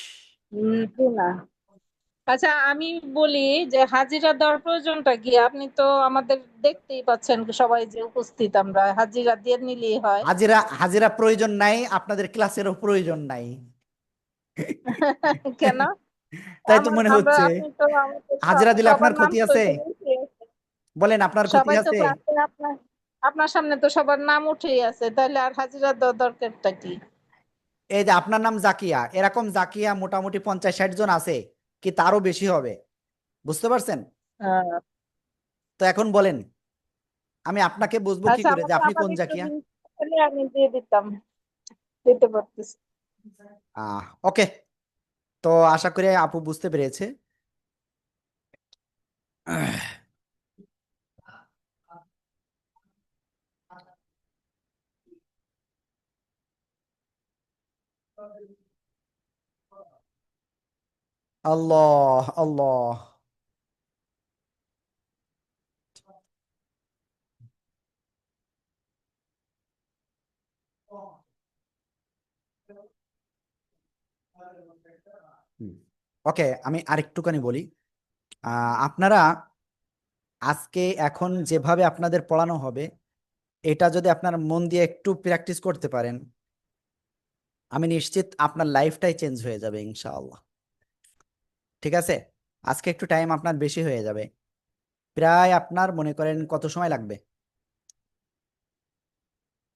Speaker 3: জি না। আচ্ছা, আমি বলি যে হাজিরা দেওয়ার প্রয়োজনটা কি? আপনি তো আমাদের দেখতেই পাচ্ছেন সবাই যে উপস্থিত, আমরা হাজিরা দিয়ে নিলেই হয়।
Speaker 1: হাজিরা হাজিরা প্রয়োজন নাই, আপনাদের ক্লাসেরও প্রয়োজন নাই।
Speaker 3: কেন?
Speaker 1: তাই তো মনে
Speaker 3: আমরা
Speaker 1: হচ্ছে।
Speaker 3: আপনি তো আমাদের
Speaker 1: হাজিরা দিলে
Speaker 3: সবার
Speaker 1: আপনার
Speaker 3: নাম
Speaker 1: ক্ষতি
Speaker 3: তো
Speaker 1: আছে?
Speaker 3: এখানে উঠে আছে।
Speaker 1: বলেন, আপনার ক্ষতি
Speaker 3: সবাই তো
Speaker 1: আছে?
Speaker 3: ক্লাসে আপনার আপনার সামনে তো সবার নাম উঠেই আছে, তাহলে আর হাজিরা দেওয়ার দরকারটা কি?
Speaker 1: এই যে আপনার নাম জাকিয়া, এরকম জাকিয়া মোটামুটি 50-60 জন আছে, কি তারও বেশি হবে, বুঝতে পারছেন?
Speaker 3: আহ,
Speaker 1: তো এখন বলেন, আমি আপনাকে বুঝবো কি
Speaker 3: আচ্ছা,
Speaker 1: করে যে
Speaker 3: আমাকে
Speaker 1: আপনি
Speaker 3: আবার
Speaker 1: কোন
Speaker 3: একটু
Speaker 1: জাকিয়া?
Speaker 3: দিন, তাহলে আমি দিয়ে দিতে পারতেছি।
Speaker 1: ওকে, তো আশা করি আপু বুঝতে পেরেছে। আল্লাহ আল্লাহ। ওকে, আমি আরেকটুখানি বলি। আপনারা আজকে এখন যেভাবে আপনাদের পড়ানো হবে, এটা যদি আপনারা মন দিয়ে একটু প্র্যাকটিস করতে পারেন, আমি নিশ্চিত আপনার লাইফটাই চেঞ্জ হয়ে যাবে ইনশাআল্লাহ। ঠিক আছে? আজকে একটু টাইম আপনার বেশি হয়ে যাবে, প্রায় আপনার মনে করেন কত সময় লাগবে?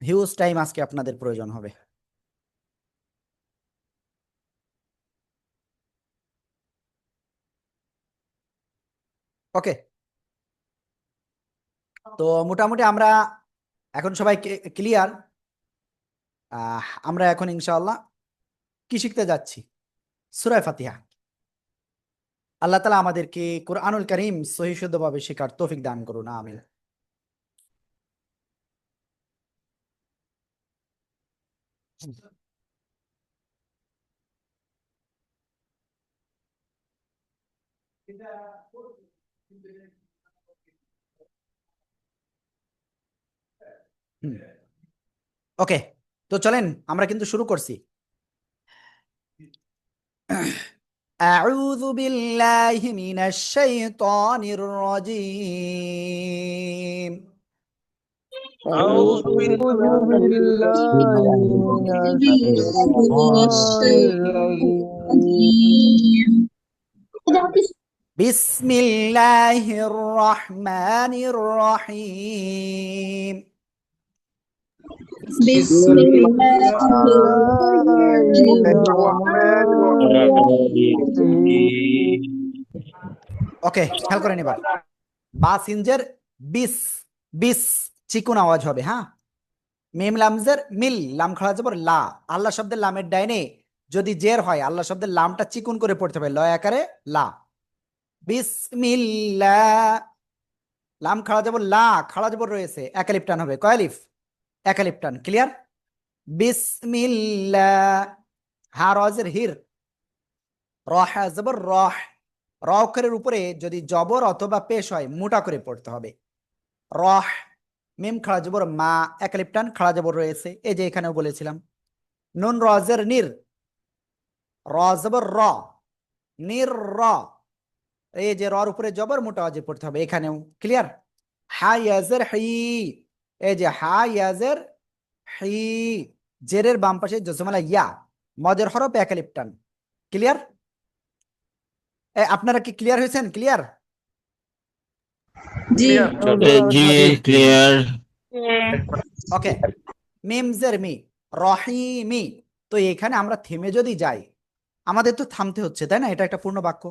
Speaker 1: হিউজ টাইম আজকে আপনাদের প্রয়োজন হবে। ওকে, তো মোটামুটি আমরা এখন সবাই ক্লিয়ার। আমরা এখন ইনশাআল্লাহ কি শিখতে যাচ্ছি? সূরা ফাতিহা। আল্লাহ তাআলা আমাদেরকে কোরআনুল কারীম সহি শুদ্ধভাবে শেখার তৌফিক দান করুন, আমিন। ওকে, তো চলেন আমরা কিন্তু শুরু করছি। أعوذ بالله من الشيطان الرجيم.
Speaker 4: أعوذ
Speaker 5: أعوذ بالله من
Speaker 3: من
Speaker 5: الشيطان الرجيم
Speaker 1: بسم الله الرحمن الرحيم.
Speaker 3: بسم
Speaker 5: بسم
Speaker 3: الله
Speaker 5: الله الرحمن الرحيم
Speaker 1: ওকে, খেয়াল করেন এবার। বা সিনজের বিস, বিস চিকন আওয়াজ হবে, হ্যাঁ। মিম লামজের মিল, লাম খাড়া জবর লা। আল্লাহ শব্দের লামের ডাইনে যদি জের হয়, আল্লাহ শব্দের লামটা চিকন করে পড়তে হবে, লয় আকারে লা। বিসমিল্লাহ, লাম খাড়া জবর লা, খাড়া জবর রয়েছে, এক আলিফ টান হবে, কয় আলিফ? এক আলিফ টান, ক্লিয়ার? বিসমিল্লাহ। হা রজের হির, রহ জবর রহ, র অক্ষরের উপরে যদি জবর অথবা পেশ হয় মোটা করে পড়তে হবে, রহ। মিম খাড়া জবর মা, এক আলিফ টান, খাড়া জবর রয়েছে, এই যে এখানেও বলেছিলাম। নুন রজের নির, র জবর র, নির র, এই যে রর উপরে জবর মোটা আওয়াজে পড়তে হবে, এখানেও ক্লিয়ার। হা ইয়াজের হি, এই যে হা ইয়াজের হি, জেরের বাম পাশে জজমালা ইয়া, মদের হরফ এক আলিফ টান, ক্লিয়ার? আপনারা কি ক্লিয়ার হয়েছেন? ক্লিয়ার?
Speaker 3: জি।
Speaker 2: জি ক্লিয়ার।
Speaker 1: ওকে। মিম জের মি, রহিমি। তো এখানে আমরা থেমে যদি যাই, আমাদের তো থামতে হচ্ছে, তাই না? এটা একটা পূর্ণ বাক্য।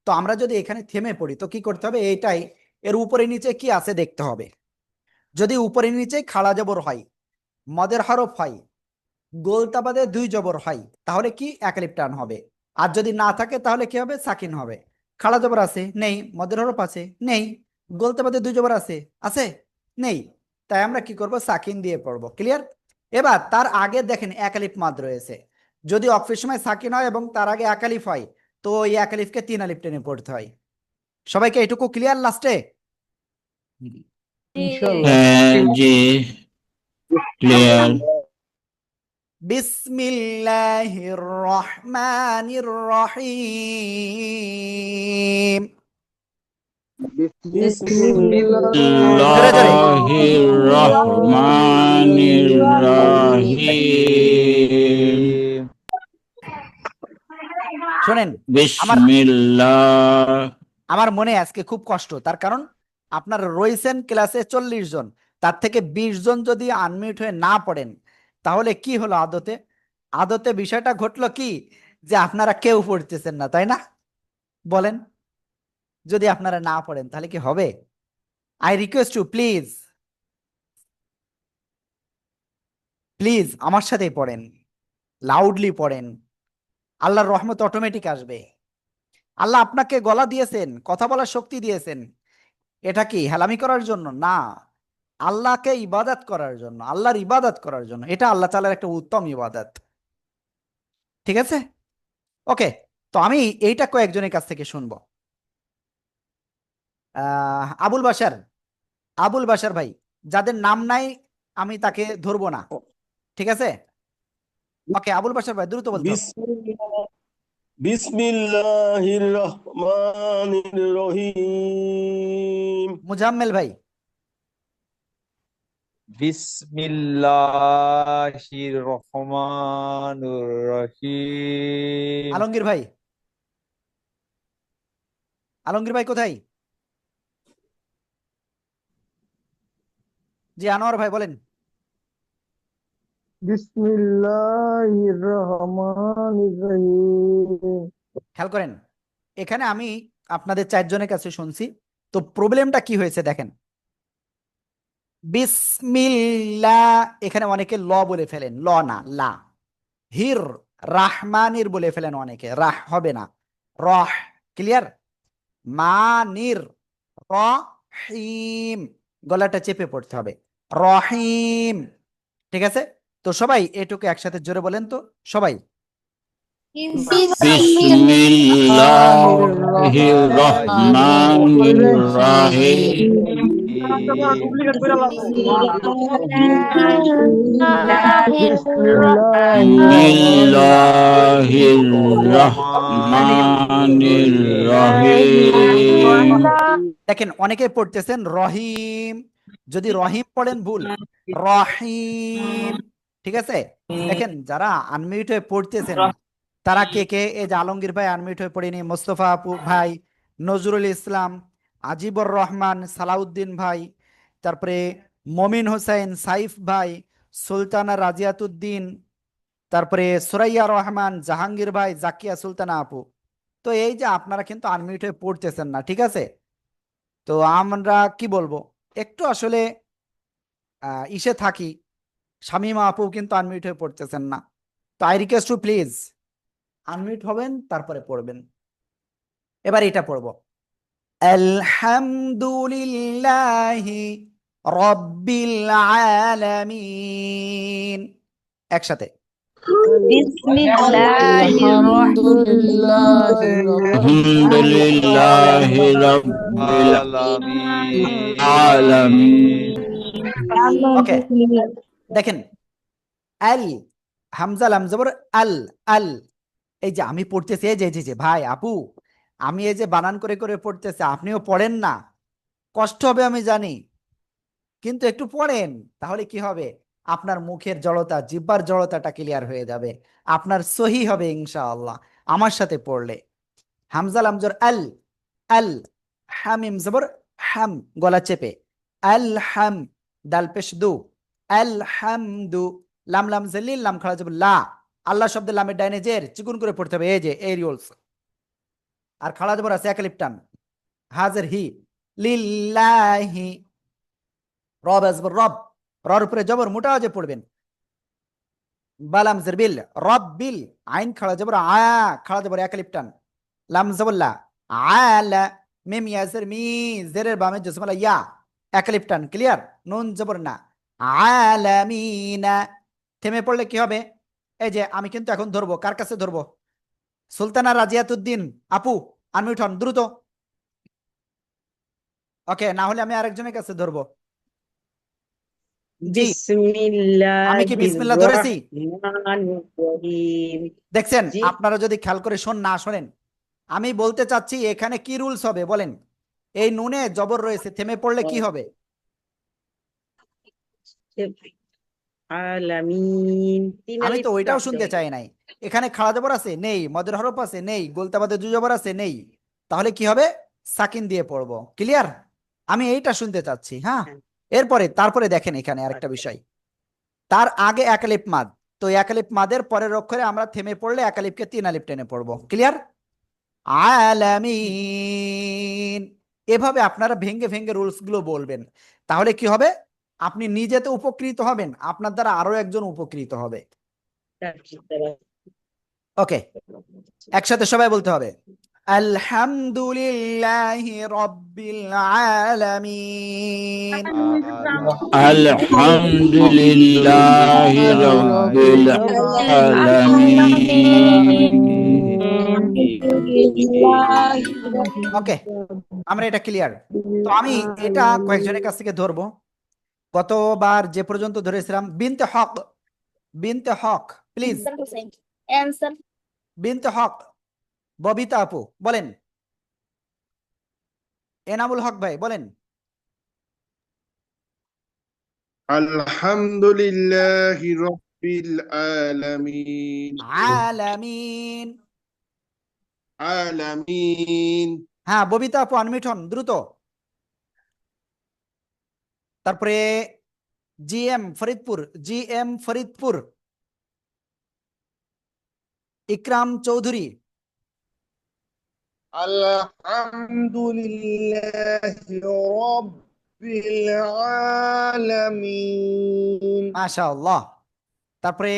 Speaker 1: তো আমরা যদি এখানে থেমে পড়ি তো কি করতে হবে? এইটাই, এর উপরে নিচে কি আছে দেখতে হবে। যদি উপরে নিচে খাড়া জবর হয়, মদের হরফ হয়, গোলতা বাদে দুই জবর হয়, তাহলে কি এক আলিফ টান হবে। আর যদি না থাকে তাহলে কি হবে? সাকিন হবে। খাড়া জবর আছে? নেই। মদের হরফ আছে? নেই। গোলতা বাদে দুই জবর আছে? আছে? নেই। তাই আমরা কি করব? সাকিন দিয়ে পড়বো, ক্লিয়ার? এবার তার আগে দেখেন এক আলিফ মাদ রয়েছে, যদি অফের সময় সাকিন হয় এবং তার আগে এক আলিফ হয়, তো এই এক আলিফকে তিন আলিফ টেনে পড়তে হয়। সবাইকে এটুকু ক্লিয়ার লাস্টে?
Speaker 5: ইনশাআল্লাহ।
Speaker 2: জি ক্লিয়ার।
Speaker 1: বিসমিল্লাহির রহমানির রহিম।
Speaker 5: বিসমিল্লাহ।
Speaker 1: জোরে জোরে।
Speaker 2: আল্লাহির রহমানির রহিম।
Speaker 1: শোনেন, আমার
Speaker 2: বিসমিল্লাহ।
Speaker 1: আমার মনে আজকে খুব কষ্ট, তার কারণ আপনার রয়েছেন ক্লাসে 40 জন, তার থেকে 20 জন যদি আনমিউট হয়ে না পড়েন, তাহলে কি হলো আদতে? আদতে বিষয়টা ঘটলো কি, যে আপনারা কেউ পড়তেছেন না, তাই না? বলেন, যদি আপনারা না পড়েন তাহলে কি হবে? I request you, please please আমার সাথেই পড়েন, লাউডলি পড়েন, আল্লাহর রহমত অটোমেটিক আসবে। আল্লাহ আপনাকে গলা দিয়েছেন, কথা বলার শক্তি দিয়েছেন, এটা কি হেলামি করার জন্য না, আল্লাহকে ইবাদত করার জন্য, আল্লাহর ইবাদত করার জন্য। এটা আল্লাহ তাআলার একটা উত্তম ইবাদত, ঠিক আছে? ওকে। তো আমি এইটা কয়েকজনের কাছ থেকে শুনবো। আবুল বাশার, আবুল বাশার ভাই, যাদের নাম নাই আমি তাকে ধরবো না, ঠিক আছে? ওকে, আবুল বাশার ভাই দ্রুত বলতে হবে।
Speaker 6: বিসমিল্লাহির রহমানির রহিম।
Speaker 1: মুজাম্মেল ভাই,
Speaker 7: বিসমিল্লাহির রহমানির রহিম।
Speaker 1: আলমগীর ভাই, আলমগীর ভাই কোথায়? জি আনোয়ার ভাই বলেন।
Speaker 5: বিসমিল্লাহির রহমানির রহিম।
Speaker 1: খেয়াল করেন, এখানে আমি আপনাদের 4 জনের কাছে শুনছি, তো প্রবলেমটা কি হয়েছে দেখেন। বিসমিল্লাহ, এখানে অনেকে ল বলে ফেলেন, ল না লা। হির রাহমানির বলে ফেলেন অনেকে, রাহ হবে না, রহ, ক্লিয়ার? মানির, রহিম, গলাটা চেপে পড়তে হবে, রহিম, ঠিক আছে? তো সবাই এটুকু একসাথে জোরে বলেন তো সবাই।
Speaker 2: বিসমিল্লাহির রহমানির রহিম। বিসমিল্লাহির রহমানির রহিম।
Speaker 1: দেখেন অনেকে পড়তেছেন রহিম, যদি রহিম পড়েন ভুল, রহিম, ঠিক আছে? দেখেন যারা আনমিউট হয়ে পড়তেছেন তারা কে কে? এই যে আলমগীর ভাই আনমিউট হয়ে পড়েনি, মোস্তফা আপু ভাই, নজরুল ইসলাম, আজিবুর রহমান, সালাউদ্দিন ভাই, তারপরে মমিন হোসেন, সাইফ ভাই, সুলতানা রাজিয়াতুদ্দিন, তারপরে সুরাইয়া রহমান, জাহাঙ্গীর ভাই, জাকিয়া সুলতানা আপু। তো এই যে আপনারা কিন্তু আনমিউট হয়ে পড়তেছেন না, ঠিক আছে? তো আমরা কি বলবো, একটু আসলে ইসে থাকি, শামিমা আপু কিন্তু আনমিউট হয়ে পড়তেছেন না। তো I request to please unmute হবেন, তারপরে পড়বেন। এবার এটা পড়বো, আলহামদুলিল্লাহি রব্বিল আলামিন, একসাথে।
Speaker 2: আলহামদুলিল্লাহি রাব্বিল আলামিন।
Speaker 1: ওকে, দেখেন আল, হামজা লাম জবর আল, আল। এই যে আমি পড়তেছি, এই যে ভাই আপু, আমি এই যে বানান করে করে পড়তেছি, আপনিও পড়েন না, কষ্ট হবে আমি জানি, কিন্তু একটু পড়েন, তাহলে কি হবে, আপনার মুখের জড়তা, জিহ্বার জড়তাটা ক্লিয়ার হয়ে যাবে, আপনার সহি হবে ইনশাআল্লাহ আমার সাথে পড়লে। হামজা লাম জবর আল, আল, হামিম জবর হাম, গলা চেপে, আল হাম, দাল পেশ দু, আল হামদু, লাম লাম জলিল, লাম খাড়া জবর লা, আল্লাহ শব্দের লামের ডাইনে জের চিকুন করে পড়তে হবে, এই যে এই রুলস। আর খাড়া জবর আছে এক আলিফ টান, হাজের হি, লিল্লাহি, রব আসবর রব, রর উপরে জবর মোটা আওয়াজে পড়বেন, বালাম জের বিল, রব বিল, আইন খাড়া জবর আ, খাড়া জবর এক আলিফ টান, লাম জবল্লা, আলা, মিম ইয়াজের মি, জেরের বামে জসমলা ইয়া, এক আলিফ টান, ক্লিয়ার, নুন জবর না, আলামিনা। থেমে পড়লে কি হবে, এই যে আমি কিন্তু এখন ধরবো, কার কাছে ধরবো, সুলতানা রাজিয়াতুদ্দিন আপু আনমিউট হন দ্রুত। ওকে, না হলে আমি আরেকজনের কাছে ধরবো। জি, আমি কি বিসমিল্লাহ ধরেছি? দেখছেন,
Speaker 8: জি।
Speaker 1: আপনারা যদি খেয়াল করে না শোনেন, আমি বলতে চাচ্ছি এখানে কি রুলস হবে বলেন। এই নুনে জবর রয়েছে, থেমে পড়লে কি হবে?
Speaker 8: আলামিন,
Speaker 1: আমি তো ওইটাও শুনতে চাই নাই। এখানে খাড়া জবর আছে নেই, মদের হরফ আছে নেই, গোলতাবাদে দুই জবর আছে নেই, তাহলে কি হবে, সাকিন দিয়ে পড়বো, ক্লিয়ার? আমি এইটা শুনতে চাচ্ছি। হ্যাঁ, এরপরে তারপরে দেখেন এখানে আরেকটা বিষয়, তার আগে এক আলিফ মাদ, তো এক আলিফ মাদের পরের অক্ষরে আমরা থেমে পড়লে এক আলিফকে তিন আলিফ টেনে পড়বো, ক্লিয়ার? আলামিন, এভাবে আপনারা ভেঙ্গে ভেঙ্গে রুলস গুলো বলবেন, তাহলে কি হবে, আপনি নিজে তো উপকৃত হবেন, আপনার দ্বারা আরো একজন উপকৃত হবে। ওকে, একসাথে সবাই বলতে হবে, আলহামদুলিল্লাহি রাব্বিল আলামিন।
Speaker 2: আলহামদুলিল্লাহি রাব্বিল আলামিন।
Speaker 1: ওকে, আমরা এটা ক্লিয়ার। তো আমি এটা কয়েকজনের কাছ থেকে ধরবো, গতবার যে পর্যন্ত ধরেছিলাম, বিনতে হক, বিনতে হক প্লিজ, বিনতে হক, ববিতা আপু বলেন, এনামুল হক ভাই বলেন।
Speaker 6: আলহামদুলিল্লাহি রাব্বিল আলামিন।
Speaker 1: আলামিন,
Speaker 6: আলামিন।
Speaker 1: হ্যাঁ ববিতা আপু আনমিউট হন দ্রুত। তারপরে জিএম ফরিদপুর, জিএম ফরিদপুর, ইকরাম চৌধুরী,
Speaker 6: আলহামদুলিল্লাহি রাব্বিল আলামিন।
Speaker 1: মাশাআল্লাহ। তারপরে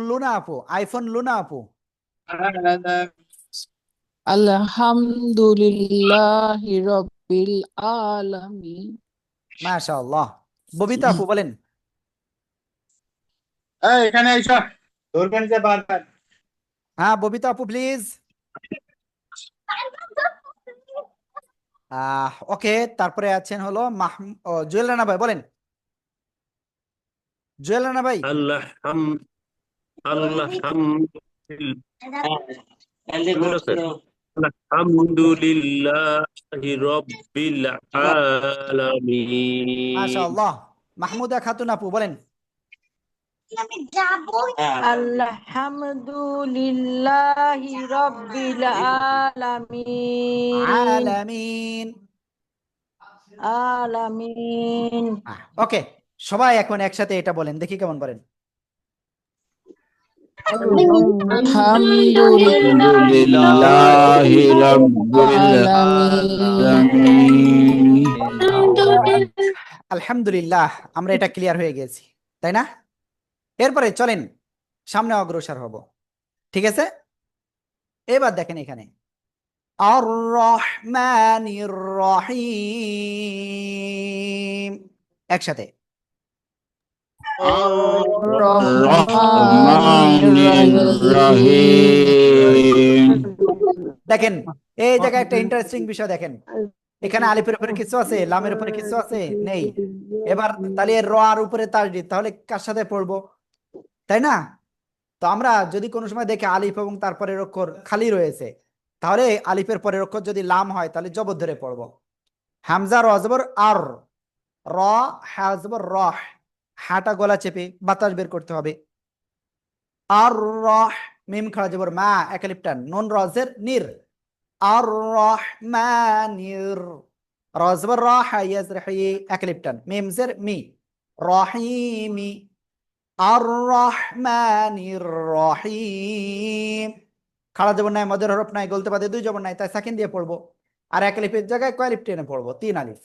Speaker 1: লুনা আপু, আইফোন লুনা আপু,
Speaker 9: আলহামদুলিল্লাহি রাব্বিল আলামিন।
Speaker 1: মাশাআল্লাহ। ববিতা আপু বলেন।
Speaker 6: এখানে আইসা ধরবেন যে বারবার।
Speaker 1: হ্যাঁ ববিতা আপু প্লিজ। ওকে, তারপরে আছেন হলো জুয়েল রানা ভাই বলেন, জুয়েল রানা ভাই।
Speaker 10: আলহামদুলিল্লাহি রাব্বিল আলামিন।
Speaker 1: মাশাআল্লাহ। মাহমুদা খাতুন আপু বলেন।
Speaker 3: আলহামদুলিল্লাহি রাব্বিল আলামিন।
Speaker 1: আলামিন,
Speaker 3: আলামিন।
Speaker 1: ওকে, সবাই এখন একসাথে এটা বলেন, দেখি কেমন বলেন।
Speaker 2: আলহামদুলিল্লাহি রাব্বিল আলামিন।
Speaker 1: আলহামদুলিল্লাহ আমরা এটা ক্লিয়ার হয়ে গেছি, তাই না? এরপরে চলেন সামনে অগ্রসর হব, ঠিক আছে? এবার দেখেন এখানে আর রহমানির রহিম, একসাথে
Speaker 2: রহিম।
Speaker 1: দেখেন এই জায়গায় একটা ইন্টারেস্টিং বিষয় দেখেন, এখানে আলিফের উপরে কিছু আছে, লামের উপরে কিছু আছে, নেই। এবার তাহলে র আর উপরে তাসদিদ, তাহলে কার সাথে পড়বো, তাই না? তো আমরা যদি কোনো সময় দেখি আলিফ এবং তারপরের অক্ষর খালি রয়েছে, তাহলে আলিফের পরের অক্ষর যদি লাম হয় তাহলে জবর ধরে পড়বো। হামজা র জবর আর, র হা জবর রহ, হাটা গলা চেপে বাতাস বের করতে হবে। আর রহ, মিম খাড়া জবর মা, একালিফ টান, নুন রজের নির, আর রহমানির, র জবর র হা ইয়াজের হি, একালিফ টান, মিম জের মি, রহিমি, আর রহমানির রহিম। খাড়া জবর নাই, মদের হরফ নাই, গলতে বাদে দুই জবর নাই, তাই সাকিন দিয়ে পড়বো। আর এক আলিফের জায়গায় কয় আলিফ টেনে পড়বো? 3 আলিফ।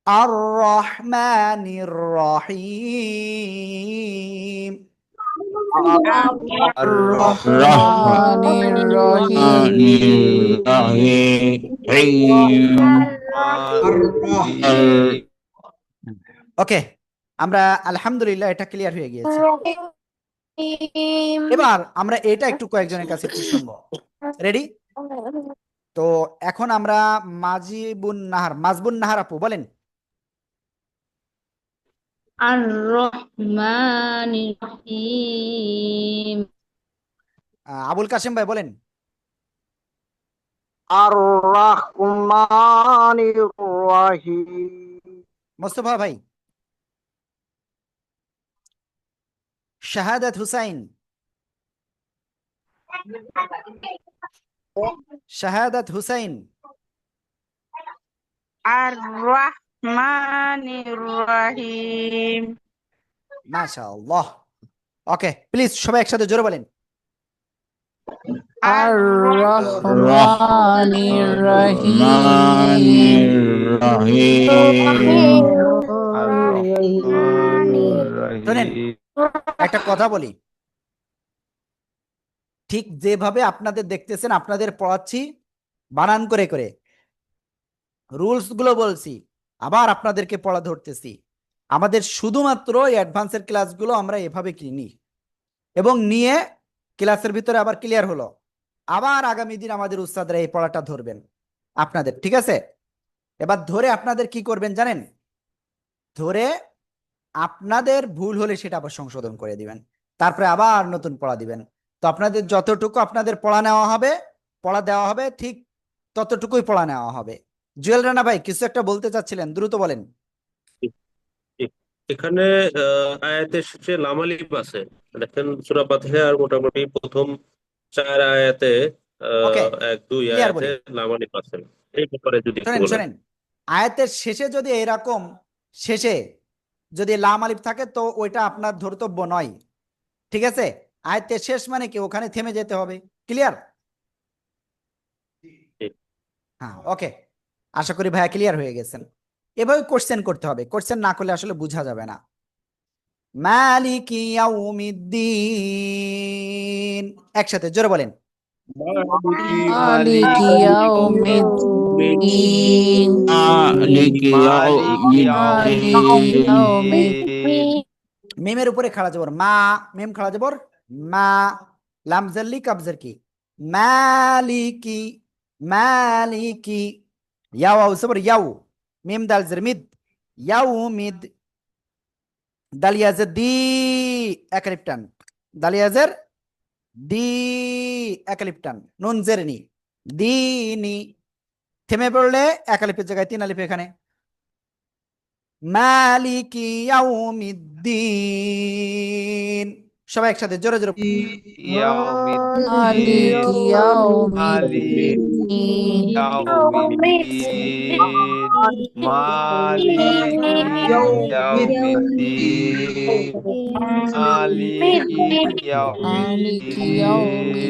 Speaker 1: আর রহমানির রহিম,
Speaker 9: রহমানির রহিম।
Speaker 1: ওকে, আমরা আলহামদুলিল্লাহ এটা ক্লিয়ার হয়ে গিয়েছে। এবার আমরা এটা একটু কয়েকজনের কাছে একটু শুনবো, রেডি? তো এখন আমরা মাজবুন নাহার আপু বলেন।
Speaker 8: আর রহমানির রহিম।
Speaker 1: আবুল কাসেম ভাই বলেন।
Speaker 5: আর রহমানির রহিম।
Speaker 1: মোস্তফা ভাই। শাহাদাত হুসাইন। শাহাদাত হুসাইন।
Speaker 3: আর রহমানির রহিম।
Speaker 1: মাশাআল্লাহ। ওকে, প্লিজ সবাই একসাথে জোরে বলেন।
Speaker 9: আর রহমানির রহিম।
Speaker 1: শোনেন, একটা কথা বলি, ঠিক যেভাবে আপনাদের দেখতেছেন আপনাদের পড়াচ্ছি বানান করে করে, রুলস গুলো বলছি, আবার আপনাদেরকে পড়া ধরতেছি। আমাদের শুধুমাত্র অ্যাডভান্সের ক্লাসগুলো আমরা এভাবে কিনি এবং নিয়ে ক্লাসের ভিতরে আবার ক্লিয়ার হলো, আবার আগামী দিন আমাদের উস্তাদরা এই পড়াটা ধরবেন আপনাদের, ঠিক আছে? এবার ধরে আপনাদের কি করবেন জানেন? ধরে আপনাদের ভুল হলে সেটা আবার সংশোধন করে দিবেন, তারপরে আবার নতুন পড়া দিবেন। তো আপনাদের যতটুকু আপনাদের পড়া নেওয়া হবে, পড়া দেওয়া হবে, ঠিক ততটুকুই পড়া নেওয়া হবে। জুয়েল রানা ভাই কিছু একটা বলতে চাচ্ছিলেন, দ্রুত বলেন।
Speaker 10: এখানে আয়াতের শেষে লাম আলিফ আছে, দেখেন সূরা ফাতিহার মোটামুটি প্রথম 4 আয়াতে,
Speaker 1: ওকে,
Speaker 10: 1-2
Speaker 1: ক্লিয়ার
Speaker 10: আয়াতে
Speaker 1: বলি।
Speaker 10: লাম আলিফ আছে। এই ব্যাপারে যদি একটু
Speaker 1: শোনেন
Speaker 10: বলেন।
Speaker 1: শোনেন, আয়াতের শেষে যদি এরকম শেষে যদি লাম আলিফ থাকে তো ওইটা আপনার ধর্তব্য নয়, ঠিক আছে? আয়াতের শেষ মানে কি ওখানে থেমে যেতে হবে, ক্লিয়ার? হ্যাঁ, ওকে, আশা করি ভাইয়া ক্লিয়ার হয়ে গেছেন। এভাবে কোশ্চেন করতে হবে, কোশ্চেন না করলে আসলে বোঝা যাবে না। মালিকি ইয়াউমিদ্দিন, একসাথে জোরে বলেন।
Speaker 9: মালিকি ইয়াউমিদ্দিন। মালিকি ইয়াউমিদ্দিন।
Speaker 1: মিমের উপরে খাড়া জবর মা, মিম খাড়া জবর মা, লাম জাল্লি কাবজের কি, মালিকি, মালিকি, ইয়াও আউ সবর ইয়াও, মিম দাল জের মিদ, ইয়াউমিদ, দালিয়াজের দি, একালিফ টান, দালিয়াজের দি, একালিফ টান, নুন জের নি, দিনি, থেমে পড়লে একালিফের জায়গায় 3 আলিফ এখানে। মালিকি ইয়াউমিদ্দিন, সবাই একসাথে জোরে জোরে।
Speaker 9: মালিকি ইয়াউমিদ্দিন। মালিকি ইয়াউমিদ্দিন।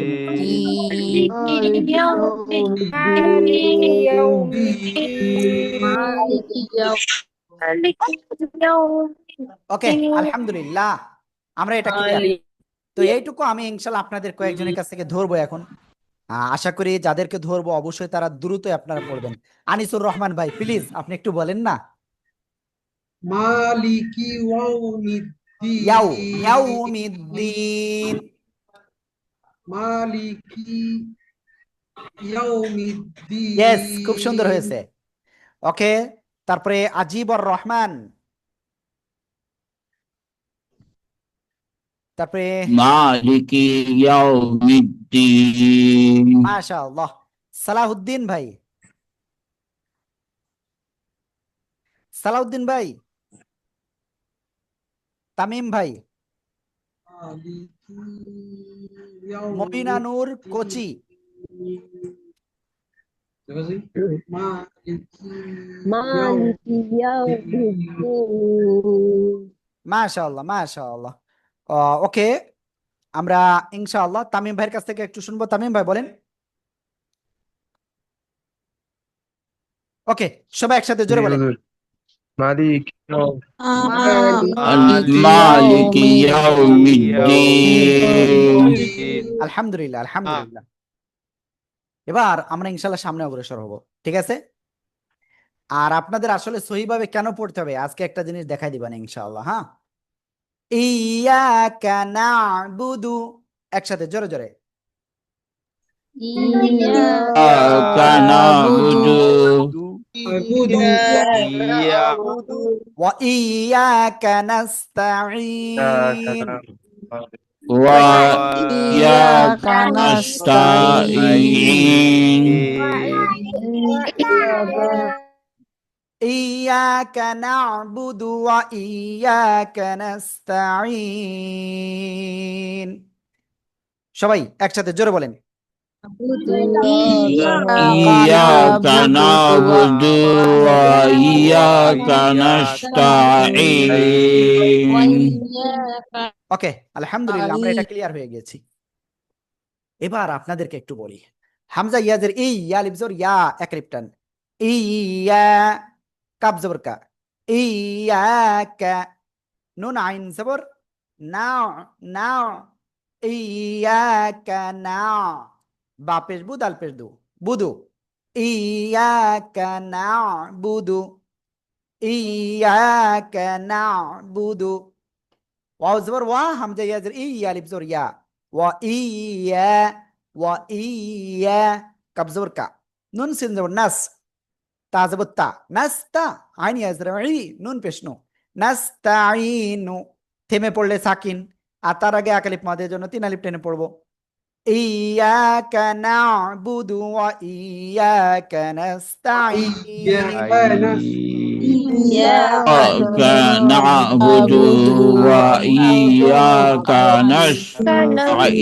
Speaker 1: ওকে, আলহামদুলিল্লাহ, আমরা এটা ক্লিয়ার। তো এইটুকু আমি ইনশাল্লাহ আপনাদের কয়েকজনের কাছ থেকে ধরবো এখন। আশা করি যাদেরকে ধরবো অবশ্যই তারা দ্রুত আপনারা পড়বেন। আনিসুর রহমান ভাই, প্লিজ আপনি একটু বলেন না।
Speaker 6: মালিকি
Speaker 1: ইয়াউমিদ্দিন।
Speaker 6: মালিকি ইয়াউমিদ্দিন।
Speaker 1: ইয়েস, খুব সুন্দর হয়েছে। ওকে, তারপরে আজিবর রহমান, তারপরে
Speaker 2: মালিকি ইয়াউমিদ্দিন।
Speaker 1: মাশাআল্লাহ। সালাহুদ্দিন ভাই, সালাউদ্দিন ভাই, তামিম ভাই,
Speaker 6: মালিকি
Speaker 1: মবিনা নূর কোচি,
Speaker 6: মালিকি
Speaker 1: মাশাআল্লাহ মাশাআল্লাহ। ওকে, আমরা ইনশাআল্লাহ তামিম ভাইয়ের কাছ থেকে একটু শুনবো। তামিম ভাই বলেন। ওকে, সবাই একসাথে জোরে বলেন।
Speaker 2: মালিকি
Speaker 9: মালিকি
Speaker 2: ইয়াউমিদ্দিন।
Speaker 1: আলহামদুলিল্লাহ আলহামদুলিল্লাহ। এবার আমরা ইনশাআল্লাহ সামনে অগ্রসর হব, ঠিক আছে? আর আপনাদের আসলে সহিভাবে কেন পড়তে হবে আজকে একটা জিনিস দেখাই দিবেন ইনশাআল্লাহ। হ্যাঁ, ইয়াকা না'বুদু, একসাথে জোরে জোরে।
Speaker 2: ইয়াকা না'বুদু
Speaker 1: ওয়া ইয়াকা নাস্তাঈন।
Speaker 2: ওয়া ইয়াকা নাস্তাঈন।
Speaker 1: ইয়াকা না'বুদু ওয়া ইয়াকা নাস্তাঈন। সবাই একসাথে জোরে বলেন।
Speaker 2: ইয়াকা না'বুদু ওয়া ইয়াকা নাস্তাঈন।
Speaker 1: ওকে, আলহামদুলিল্লাহ, আমরা এটা ক্লিয়ার হয়ে গেছি। এবার আপনাদেরকে একটু বলি, হামজা ইয়াজের ই, ইয়া লিফ জবর ইয়া, এক লিফ টান। ইয়া, কাফ জবর কা, ইয়াকা, নুন আইন জবর না, না, ইয়াকা না, বা পেশ বু, দাল পেশ দু, বুদু। ইয়াকা না বুদু, ইয়াকা না বুদু। ওয়াও জবর ওয়া, হামজা ইয়াজের ই, ইয়া লিফ জবর ইয়া, ওয়া ইয়া, ওয়া ইয়া, কাফ জবর কা, নুন সিন জবর নাস, তা জবর তা, নাস্তা, আইন ইয়াজের ই, নুন পেশ নু, নাস্তাঈনু। থেমে পড়লে সাকিন, আর তার আগে এক আলিফ মাদের জন্য 3 আলিফ টেনে পড়বো। ইয়াকা না'বুদু ওয়া ইয়াকা নাস্তাঈন।
Speaker 2: ইয়াকা না'বুদু ওয়া ইয়াকা নাস্তাঈন।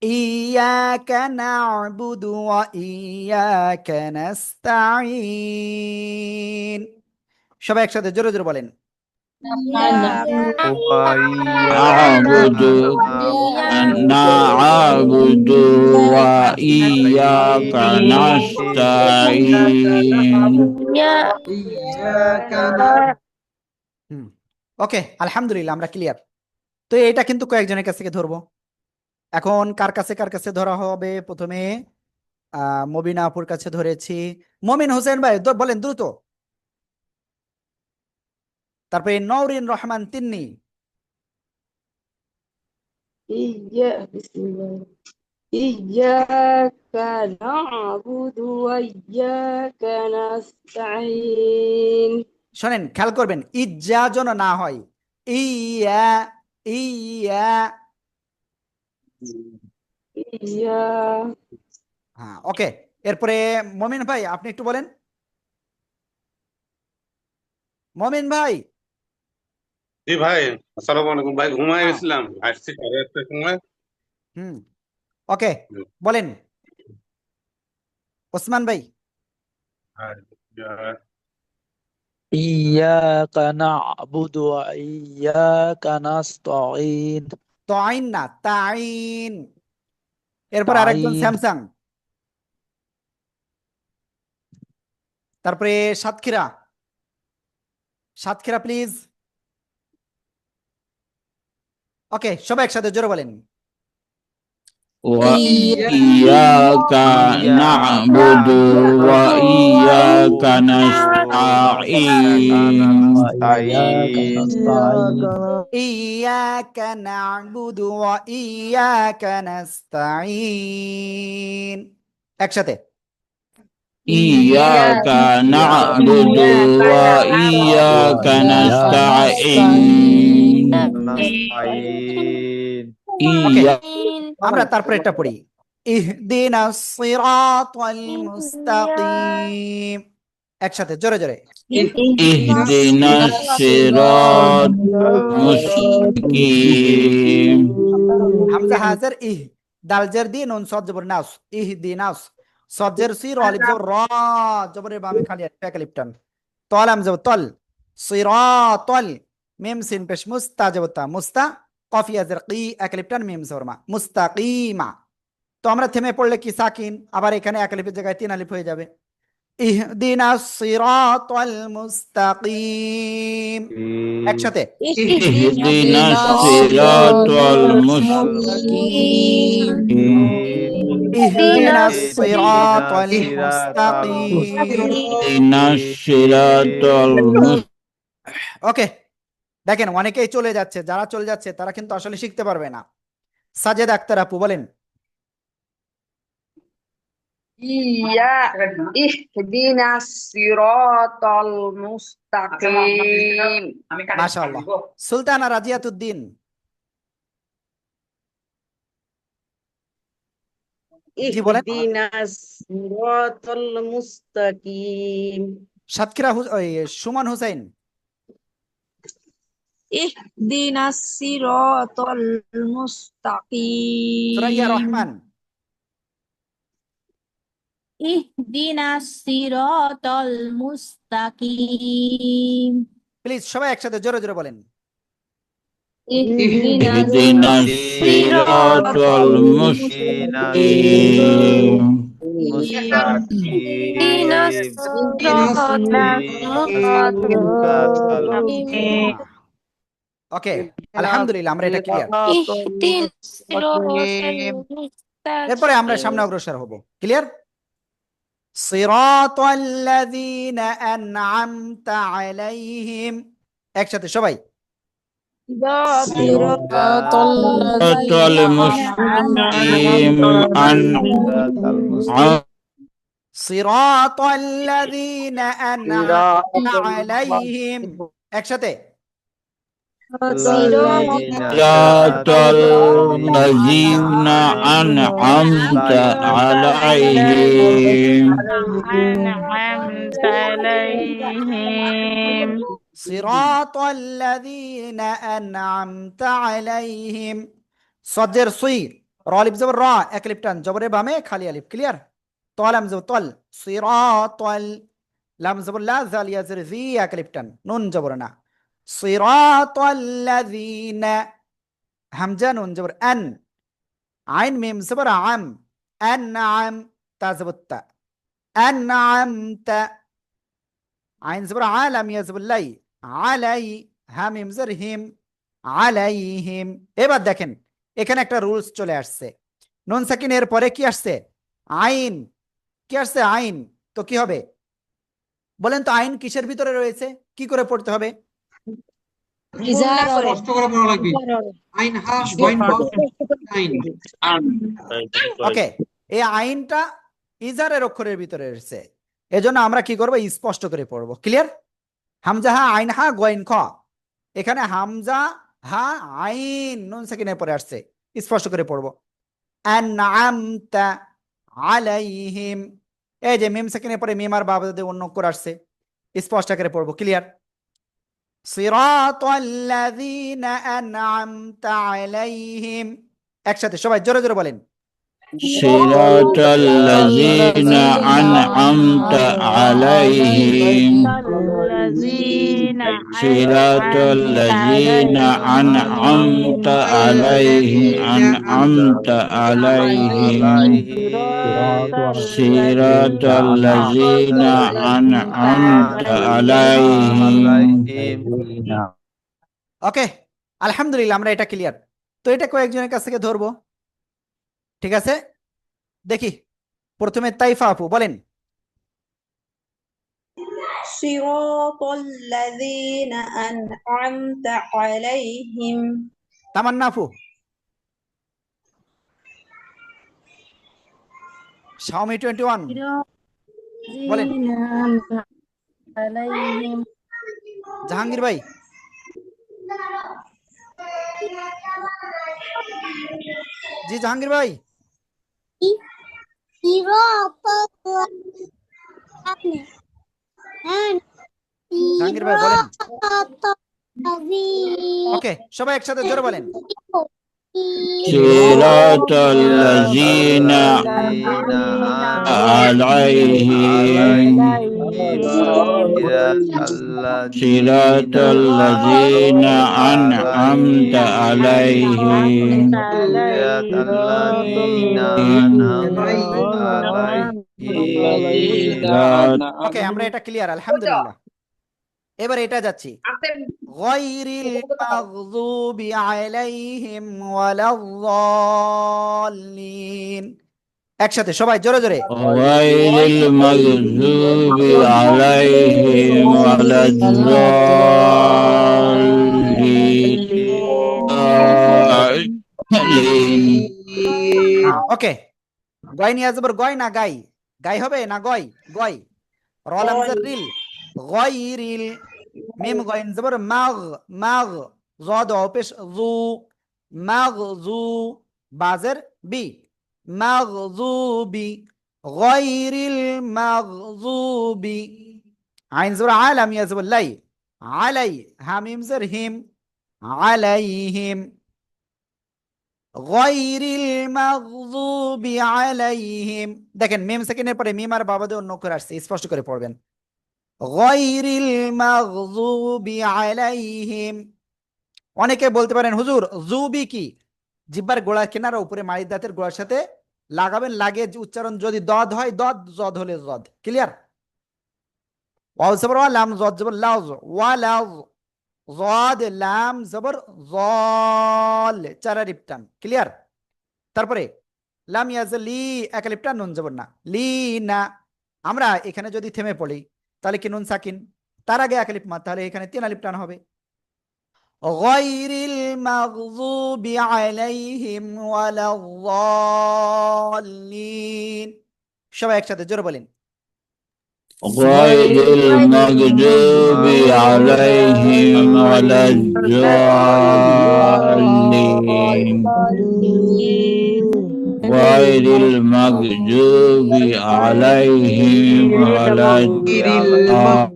Speaker 1: ইয়াকা না'বুদু ওয়া ইয়াকা নাস্তাঈন। সবাই একসাথে জোরে জোরে বলেন।
Speaker 2: না'বুদু ওয়া ইয়াকা নাস্তাঈন।
Speaker 1: ওকে, আলহামদুলিল্লাহ, আমরা ক্লিয়ার। তো এটা কিন্তু কয়েকজনের কাছ থেকে ধরবো। এখন কার কাছে ধরা হবে? প্রথমে মবিনা আপুর কাছে ধরেছি। মমিন হোসেন ভাই বলেন দ্রুত। তারপরে নওরিন রহমান তিন্নি,
Speaker 8: ইয়াকা না'বুদু ওয়া ইয়াকা নাস্তাঈন।
Speaker 1: শোনেন, খেয়াল করবেন ইজ্জা যেন না হয়। ইয়া, ইয়া,
Speaker 8: ইয়া।
Speaker 1: হ্যাঁ, ওকে। এরপরে মমিন ভাই আপনি একটু বলেন। মমিন ভাই।
Speaker 11: জি ভাই, আসসালামু আলাইকুম ভাই। ঘুমায় গেছিলাম, আসছি সাড়ে 8টার সময়।
Speaker 1: ওকে, বলেন ওসমান ভাই।
Speaker 12: ইয়াকা না'বুদু ওয়া ইয়াকা নাস্তাঈন।
Speaker 1: তাইন না, তাইন। এরপর আরেকজন স্যামসাং। তারপরে সাতক্ষীরা, সাতক্ষীরা প্লিজ। ওকে, সবাই একসাথে জোরে বলেন।
Speaker 2: وإياك نعبد وإياك نستعين
Speaker 1: إياك نعبد وإياك نستعين একসাথে।
Speaker 2: إياك نعبد وإياك نستعين
Speaker 1: আমরা তারপরে এটা পড়ি, ইহদিনাস সিরাতাল মুস্তাকিম একসাথে জোরে জোরে।
Speaker 2: اهدنا الصراط المستقيم
Speaker 1: হামজা হাজার ইহ, দাল জের দিয়ে নুন সদ জবর নাস, ইহদিনাস সদ জের সি র আলিফ জবর র জবরের বামে খালি এক আলিফ টান, তল হামজা তল, সিরাতাল মিম সিন পেশ মুস্তা জবর তা, মুস্তা কফ ইয়া জের কি এক আলিফ টান মিম জবর মা, মুস্তাকিমা। তো আমরা থেমে পড়লে কি সাকিন, আবার এখানে এক আলিফের জায়গায় তিন আলিফ হয়ে যাবে। ইহদিনাস সিরাতাল মুস্তাকিম একসাথে।
Speaker 2: اهدنا الصراط المستقيم
Speaker 1: ইহদিনাস সিরাতাল মুস্তাকিম।
Speaker 2: اهدنا الصراط المستقيم
Speaker 1: ওকে, দেখেন অনেকেই চলে যাচ্ছে, যারা চলে যাচ্ছে তারা কিন্তু আসলে শিখতে পারবে না। সাজেদ আক্তার আপু বলেন।
Speaker 8: ইয়া ইহদিনাস সিরাতাল মুস্তাকিম।
Speaker 1: মাশাআল্লাহ। সুলতানা রাজিয়াতুদ্দিন। জি বলেন।
Speaker 8: ইহদিনাস সিরাতাল মুস্তাকিম।
Speaker 1: সাতক্ষীরা সুমন হুসাইন।
Speaker 8: ইহদিনাস সিরাতাল মুস্তাকিম।
Speaker 1: সুরাইয়া রহমান।
Speaker 9: ইহদিনাস সিরাতাল মুস্তাকিম।
Speaker 1: প্লিজ সবাই একসাথে জোরে জোরে বলেন।
Speaker 2: اهدنا الصراط المستقيم
Speaker 1: ওকে, আলহামদুলিল্লাহ আমরা এটা ক্লিয়ার। এরপরে আমরা সামনে অগ্রসর হব। ক্লিয়ার? সিরাতাল্লাযীনা আন'আমতা আলাইহিম একসাথে সবাই।
Speaker 2: صراط المستقيم
Speaker 1: সিরাতাল্লাযীনা আন'আমতা আলাইহিম একসাথে।
Speaker 2: صراط الذين أنعمت عليهم
Speaker 1: সিরাতাল্লাযীনা আন'আমতা আলাইহিম সজের সুই র আলিফ জবর র এক আলিফ টান জবরে বামে খালি আলিফ। ক্লিয়ার? তল হামজা তল, সিরাতাল লাম জবর লা জাল ইয়া জের জি এক আলিফ টান নুন জবর না, সিরাতাল্লাযীনা হামজা নুন জবর আন, আইন মিম জবর আম, আন'আম তা জবর তা, আন'আমতা আইন জবর আ লাম ইয়া জবর লাই, আলাই হা মিম জের হিম, আলাইহিম। এবার দেখেন এখানে একটা রুলস চলে আসছে। নুন সাকিন এর পরে কি আসছে? আইন। কি আসছে? আইন। তো কি হবে বলেন তো? আইন কিসের ভিতরে রয়েছে? কি করে পড়তে হবে? ওকে, এই আইনটা ইজারের অক্ষরের ভিতরে রয়েছে, এজন্য আমরা কি করব? স্পষ্ট করে পড়বো। ক্লিয়ার? হামজা হা আইন হা গোয়াইন খ, এখানে হামজা হা আইন নুন সাকিনের পরে আসছে, স্পষ্ট করে পড়বো। আন'আমতা আলাইহিম, এই যে মিম সাকিনের পরে মিম আর বাবাদের অন্য অক্ষর আসছে, স্পষ্ট করে পড়বো। ক্লিয়ার? সিরাতাল্লাযীনা আন'আমতা আলাইহিম একসাথে সবাই জোরে জোরে বলেন।
Speaker 2: صراط الذين أنعمت عليهم
Speaker 9: الذين
Speaker 2: صراط الذين أنعمت عليهم صراط الذين أنعمت عليهم
Speaker 1: ওকে, আলহামদুলিল্লাহ আমরা এটা ক্লিয়ার। তো এটা কয়েকজনের কাছ থেকে ধরবো, ঠিক আছে? দেখি, প্রথমে তাইফা আপু বলেন।
Speaker 8: সিরাতাল্লাযীনা আন'আমতা আলাইহিম।
Speaker 1: তামান্না আপু। শাওমি 21 বলেন। জাহাঙ্গীর ভাই। জি জাহাঙ্গীর ভাই। জাহাঙ্গীর ভাই বলেন। ওকে, সবাই একসাথে জোরে বলেন।
Speaker 2: صراط الذين عليهم صراط الذين أنعمت عليهم
Speaker 1: ওকে, আমরা এটা ক্লিয়ার আলহামদুলিল্লাহ। এবার এটা যাচ্ছি, গায়রিল মাগযুবি আলাইহিম ওয়ালাদ-দাল্লিন। একসাথে সবাই জোরে জোরে।
Speaker 2: غير المغضوب عليهم ولا الضالين
Speaker 1: ওকে, গয় নিয়ে আসবার, গয় না গাই, গাই হবে না গয়, গয় রলাম রিল, গায়রিল মিম গয়ন জবর মাগ, মাগ জদ অপেশ জু, মাগযু বাজের বি, মাগযুবি, গায়রিল মাগযুবি, আইন জবর আলাম ইয়া জবর লাই, আলাই হামিম জের হিম, আলাইহিম, গায়রিল মাগযুবি আলাইহিম। দেখেন মিম সেকেন্ডের পরে মিম আর বাবাদের অন্য করে আসছে, স্পষ্ট করে পড়বেন। গায়রিল মাগযুবি আলাইহিম। অনেকে বলতে পারেন হুজুর জুবি কি? জিহ্বার গোড়ার কিনারা উপরে মাড়ির দাঁতের গোড়ার সাথে লাগাবেন, লাগে উচ্চারণ যদি দদ হয় দদ, জদ হলে জদ। ক্লিয়ার? ওয়াও জবর ওয়া, লাম জদ জবর লাউ, ওয়া লাউ, জদ লাম জবর জল, চার আলিফ টান। ক্লিয়ার? তারপরে লাম ইয়াজলি, এক আলিফ টান, নুন জবর না, লি না। আমরা এখানে যদি থেমে পড়ি তাহলে কি নুন সাকিন, তার আগে এক আলিফ মাদ, তাহলে এখানে তিন আলিফ টান হবে। গায়রিল মাগযুবি আলাইহিম ওয়ালাদ-দাল্লিন। সবাই একসাথে জোরে বলেন।
Speaker 2: غير المغضوب عليهم ولا الضالين غير المغضوب عليهم ولا الضالين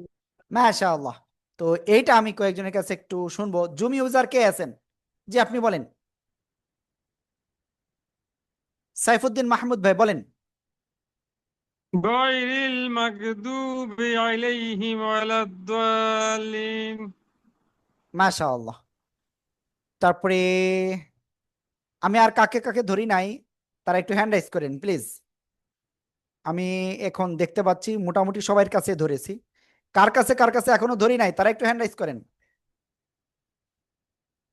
Speaker 1: মাশাআল্লাহ। তো এইটা আমি কয়েকজনের কাছে একটু শুনবো। জুম ইউজার কে আছেন? জি আপনি বলেন। সাইফুদ্দিন মাহমুদ ভাই বলেন।
Speaker 13: গায়রিল মাগদুবি আলাইহিম ওয়ালাদ-দাল্লিন।
Speaker 1: মাশাআল্লাহ। তারপরে আমি আর কাকে কাকে ধরি নাই, তারা একটু হ্যান্ড রাইজ করেন প্লিজ। আমি এখন দেখতে পাচ্ছি মোটামুটি সবার কাছে ধরেছি। কার কাছে এখনো ধরি নাই তারা একটু হ্যান্ড রাইজ করেন।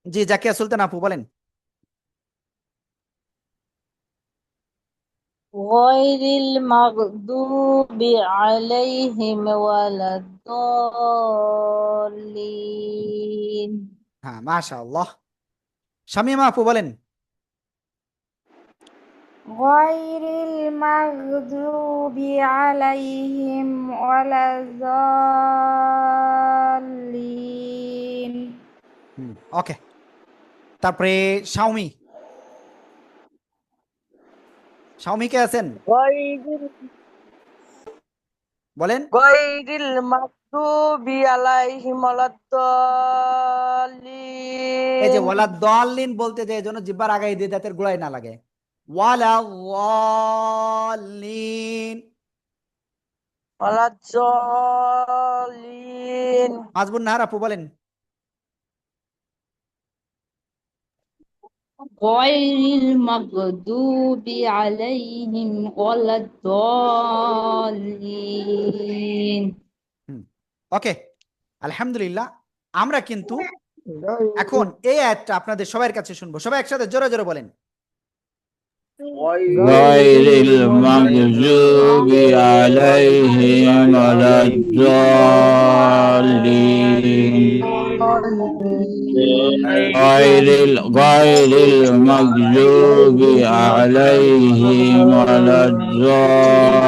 Speaker 1: জি জাকিয়া সুলতান আপু বলেন।
Speaker 3: গায়রিল মাগদুবি আলাইহিম ওয়ালাদ-দাল্লিন।
Speaker 1: হ্যাঁ মাশাআল্লাহ। শামিমা আপু বলেন।
Speaker 14: গায়রিল মাগদুবি আলাইহিম ওয়ালাদ-দাল্লিন।
Speaker 1: ওকে, তারপরে শাওমি, শাওমি কে আছেন বলেন।
Speaker 8: গায়রিল মাগদুবি আলাইহিম ওয়ালাদ-দাল্লিন।
Speaker 1: এই যে ওয়ালাদ-দাল্লিন বলতে যে এজন্য জিহ্বার আগায় দিয়ে দাঁতের গোড়ায় না লাগে, ওয়ালাদ-দাল্লিন।
Speaker 8: ওয়ালাদ-দাল্লিন।
Speaker 1: মাজবুর নাহার আপু বলেন।
Speaker 9: গয়রিল মাগদুবি আলাইহিম ওয়ালাদ-দাল্লিন।
Speaker 1: ওকে, আলহামদুলিল্লাহ। আমরা কিন্তু এখন এই আয়াতটা আপনাদের সবার কাছে শুনবো, সবাই একসাথে জোরে জোরে বলেন।
Speaker 2: غير المغضوب عليهم ولا الضالين غير المغضوب عليهم ولا الضالين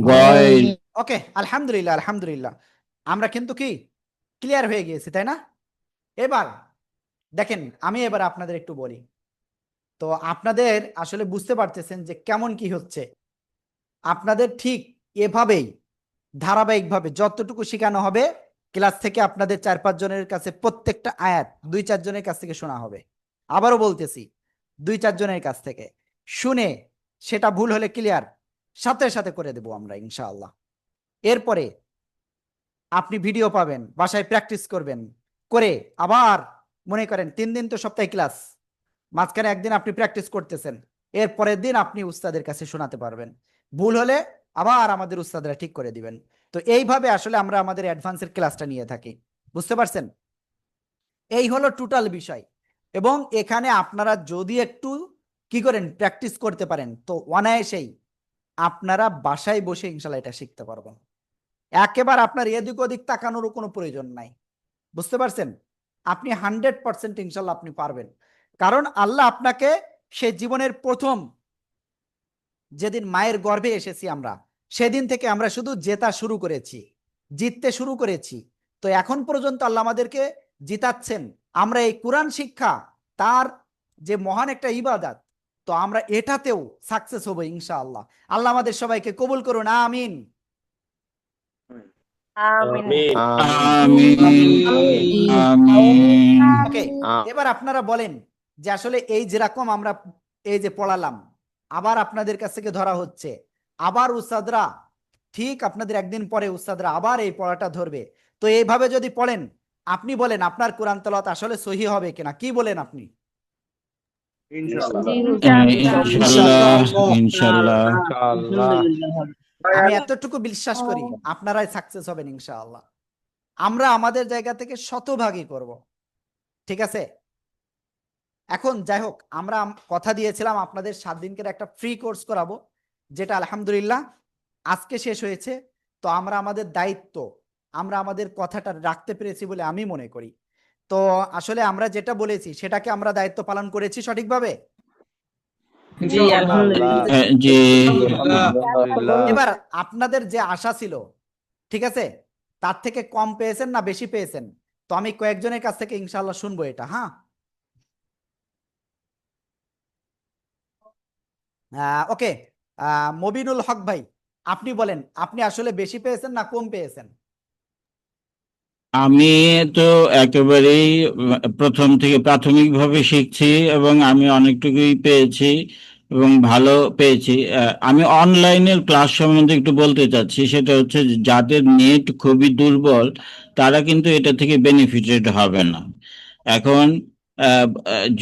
Speaker 2: غير
Speaker 1: ওকে, আলহামদুলিল্লাহ আলহামদুলিল্লাহ। আমরা কিন্তু কি ক্লিয়ার হয়ে গিয়েছি, তাই না? এবার দেখেন, আমি এবার আপনাদের একটু বলি, তো আপনাদের আসলে বুঝতে পারতেছেন যে কেমন কি হচ্ছে। আপনাদের ঠিক এভাবেই ধারাবাহিকভাবে যতটুকু শেখানো হবে ক্লাস থেকে আপনাদের 4-5 জনের কাছে প্রত্যেকটা আয়াত 2-4 জনের কাছ থেকে শোনা হবে। আবারও বলতেছি, 2-4 জনের কাছ থেকে শুনে সেটা ভুল হলে ক্লিয়ার সাথে সাথে করে দেব আমরা ইনশাআল্লাহ। এরপরে আপনি ভিডিও পাবেন, বাসায় প্র্যাকটিস করবেন, করে আবার মনে করেন 3 দিন তো সপ্তাহে ক্লাস, মাঝখানে একদিন আপনি প্র্যাকটিস করতেছেন, এর পরের দিন আপনি উস্তাদের কাছে শোনাতে পারবেন। ভুল হলে আবার আমাদের উস্তাদরা ঠিক করে দিবেন। তো এইভাবে আসলে আমরা আমাদের অ্যাডভান্সের ক্লাসটা নিয়ে থাকি, বুঝতে পারছেন? এই হলো টোটাল বিষয়। এবং এখানে আপনারা যদি একটু কি করেন প্র্যাকটিস করতে পারেন, তো অনায়াসেই আপনারা বাসায় বসে ইনশাল্লাহ এটা শিখতে পারবেন। একেবারে আপনার এদিক ওদিক তাকানোরও কোনো প্রয়োজন নাই, বুঝতে পারছেন? আপনি 100% ইনশাল্লাহ আপনি পারবেন। কারণ আল্লাহ আপনাকে সে জীবনের প্রথম যেদিন মায়ের গর্ভে এসেছি আমরা, সেদিন থেকে আমরা শুধু জেতা শুরু করেছি, জিততে শুরু করেছি। তো এখন পর্যন্ত আল্লাহ আমাদেরকে জিতাচ্ছেন। আমরা এই কোরআন শিক্ষা তার যে মহান একটা ইবাদত, তো আমরা এটাতেও সাকসেস হবো ইনশাআল্লাহ। আল্লাহ আমাদের সবাইকে কবুল করুন, আমিন। ওকে, এবার আপনারা বলেন যে আসলে এই যেরকম আমরা এই যে পড়ালাম, আবার আপনাদের কাছ থেকে ধরা হচ্ছে, আবার উস্তাদরা ঠিক আপনাদের একদিন পরে উস্তাদরা আবার এই পড়াটা ধরবে। তো এইভাবে যদি পড়েন, আপনি বলেন আপনার কোরআন তেলাওয়াত আসলে সহি হবে কিনা, কি বলেন আপনি? আমি এতটুকু বিশ্বাস করি আপনারাই সাকসেস হবেন ইনশাআল্লাহ। আমরা আমাদের জায়গা থেকে শতভাগই করব, ঠিক আছে? এখন যাই হোক, আমরা কথা দিয়েছিলাম আপনাদের 7 দিনকের একটা ফ্রি কোর্স করাবো, যেটা আলহামদুলিল্লাহ আজকে শেষ হয়েছে। তো আমরা আমাদের দায়িত্ব, আমরা আমাদের কথাটা রাখতে পেরেছি বলে আমি মনে করি। তো আসলে আমরা যেটা বলেছি সেটাকে আমরা দায়িত্ব পালন করেছি সঠিকভাবে। এবার আপনাদের যে আশা ছিল, ঠিক আছে, তার থেকে কম পেয়েছেন না বেশি পেয়েছেন? তো আমি কয়েকজনের কাছ থেকে ইনশাআল্লাহ শুনবো এটা। হ্যাঁ, ওকে, মবিনুল হক ভাই, আপনি বলেন আপনি আসলে বেশি পেয়েছেন না কম পেয়েছেন?
Speaker 2: আমি তো একেবারেই প্রথম থেকে প্রাথমিকভাবে শিখছি এবং আমি অনেকটুকুই পেয়েছি এবং ভালো পেয়েছি। আমি অনলাইনের ক্লাস সম্বন্ধে একটু বলতে চাচ্ছি, সেটা হচ্ছে যাদের নেট খুবই দুর্বল তারা কিন্তু এটা থেকে বেনিফিটেড হবে না। এখন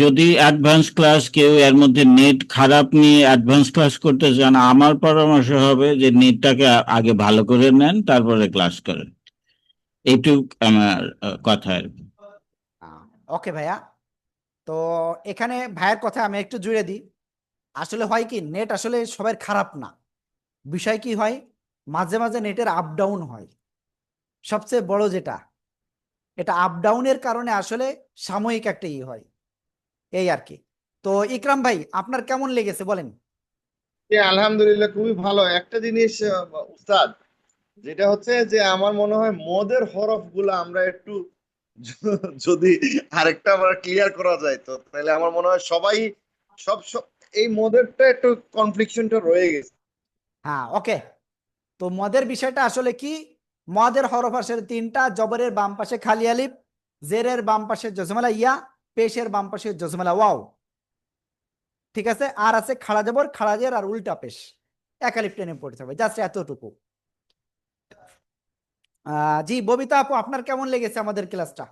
Speaker 2: যদি অ্যাডভান্স ক্লাস কেউ এর মধ্যে নেট খারাপ নিয়ে অ্যাডভান্স ক্লাস করতে চান, আমার পরামর্শ হবে যে নেটটাকে আগে ভালো করে নেন, তারপরে ক্লাস করেন। এইটুক আমার কথা।
Speaker 1: ওকে ভাইয়া, তো এখানে ভাইয়ের কথা আমি একটু জুড়ে দিই। আসলে হয় কি, নেট আসলে সবার খারাপ না, বিষয় কি হয় মাঝে মাঝে নেটের আপ ডাউন হয়। সবচেয়ে বড় যেটা, এটা আপ ডাউনের কারণে আসলে সাময়িক একটা হয়, এই আর কি। তো ইকরাম ভাই আপনার কেমন লেগেছে বলেন?
Speaker 15: আলহামদুলিল্লাহ, খুবই ভালো একটা জিনিস উস্তাদ, যেটা হচ্ছে যে আমার মনে হয় মদের হরফ গুলা আমরা একটু যদি আরেকটা আমরা ক্লিয়ার করা যায়, তো তাহলে আমার মনে হয় সবাই সব এই মদেরটা একটু কনফ্লিকশনটা রয়ে গেছে।
Speaker 1: হ্যাঁ, ওকে। তো মদের বিষয়টা আসলে কি, মদের হরফ আসলে 3টা, জবরের বাম পাশে খালি আলিফ, জেরের বাম পাশে জজমালা ইয়া, পেশের বাম পাশে জজমালা ওয়াও। ঠিক আছে, আর আছে খাড়া জবর, খাড়া জের আর উল্টা পেশ, একালিফ টেনে পড়তে হবে, জাস্ট এতটুকু। জি ববিতা আপু, আপনার কেমন লেগেছে আমাদের ক্লাসটা?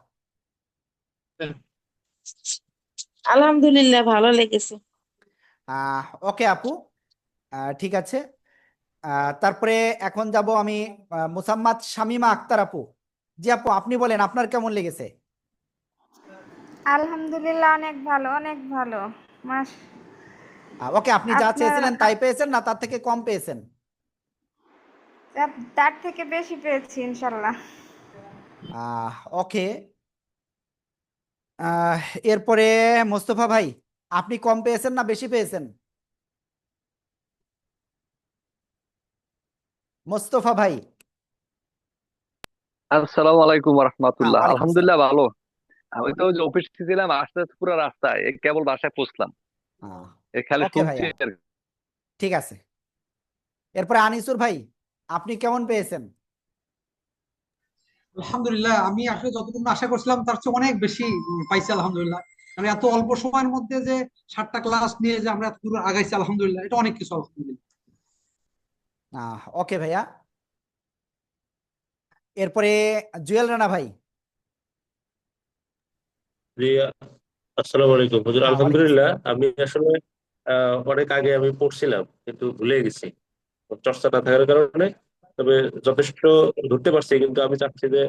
Speaker 8: আলহামদুলিল্লাহ ভালো লেগেছে।
Speaker 1: ওকে আপু, ঠিক আছে। তারপরে এখন যাব আমি মুসাম্মাদ শামিমা আক্তার আপু। জি আপু, আপনি বলেন আপনার কেমন লেগেছে?
Speaker 14: আলহামদুলিল্লাহ অনেক ভালো, অনেক ভালো। মাস
Speaker 1: ওকে, আপনি যা
Speaker 14: আপনার
Speaker 1: চেয়েছিলেন তাই পেয়েছেন না তার থেকে কম পেয়েছেন?
Speaker 14: তার থেকে বেশি পেয়েছি ইনশাল্লাহ।
Speaker 1: ওকে, এরপরে মোস্তফা ভাই, আপনি কম পেয়েছেন না বেশি পেয়েছেন? মোস্তফা ভাই।
Speaker 16: আসসালামু আলাইকুম রহমতুল্লাহ।
Speaker 1: ওয়ালাইকুম আসসালাম।
Speaker 16: আলহামদুলিল্লাহ ভালো। আমি তো ওই যে অফিসে ছিলাম, আসতে আসতে পুরো রাস্তায়, এই কেবল বাসায় পৌঁছলাম, খালি
Speaker 1: ওকে
Speaker 16: শুনছি
Speaker 1: ভাইয়া,
Speaker 16: আর কি।
Speaker 1: ঠিক আছে। এরপরে আনিসুর ভাই, আপনি কেমন পেয়েছেন?
Speaker 6: আলহামদুলিল্লাহ আমি আসলে যতটুকু আশা করছিলাম তার চেয়ে অনেক বেশি পাইছি আলহামদুলিল্লাহ। মানে এত অল্প সময়ের মধ্যে যে 7টা ক্লাস নিয়ে যে আমরা এত দূর আগাইছি আলহামদুলিল্লাহ, এটা অনেক কিছু আলহামদুলিল্লাহ।
Speaker 1: ওকে ভাইয়া। এরপরে জুয়েল রানা ভাই।
Speaker 10: জি, আসসালামু আলাইকুম হুজুর।
Speaker 1: ওয়ালাইকুম
Speaker 10: আলহামদুলিল্লাহ,
Speaker 1: আসসালাম।
Speaker 10: আমি আসলে অনেক আগে আমি পড়ছিলাম কিন্তু ভুলে গেছি চর্চা না থাকার কারণে। তবে যথেষ্ট ধরতে পারছি, কিন্তু আমি চাচ্ছি যে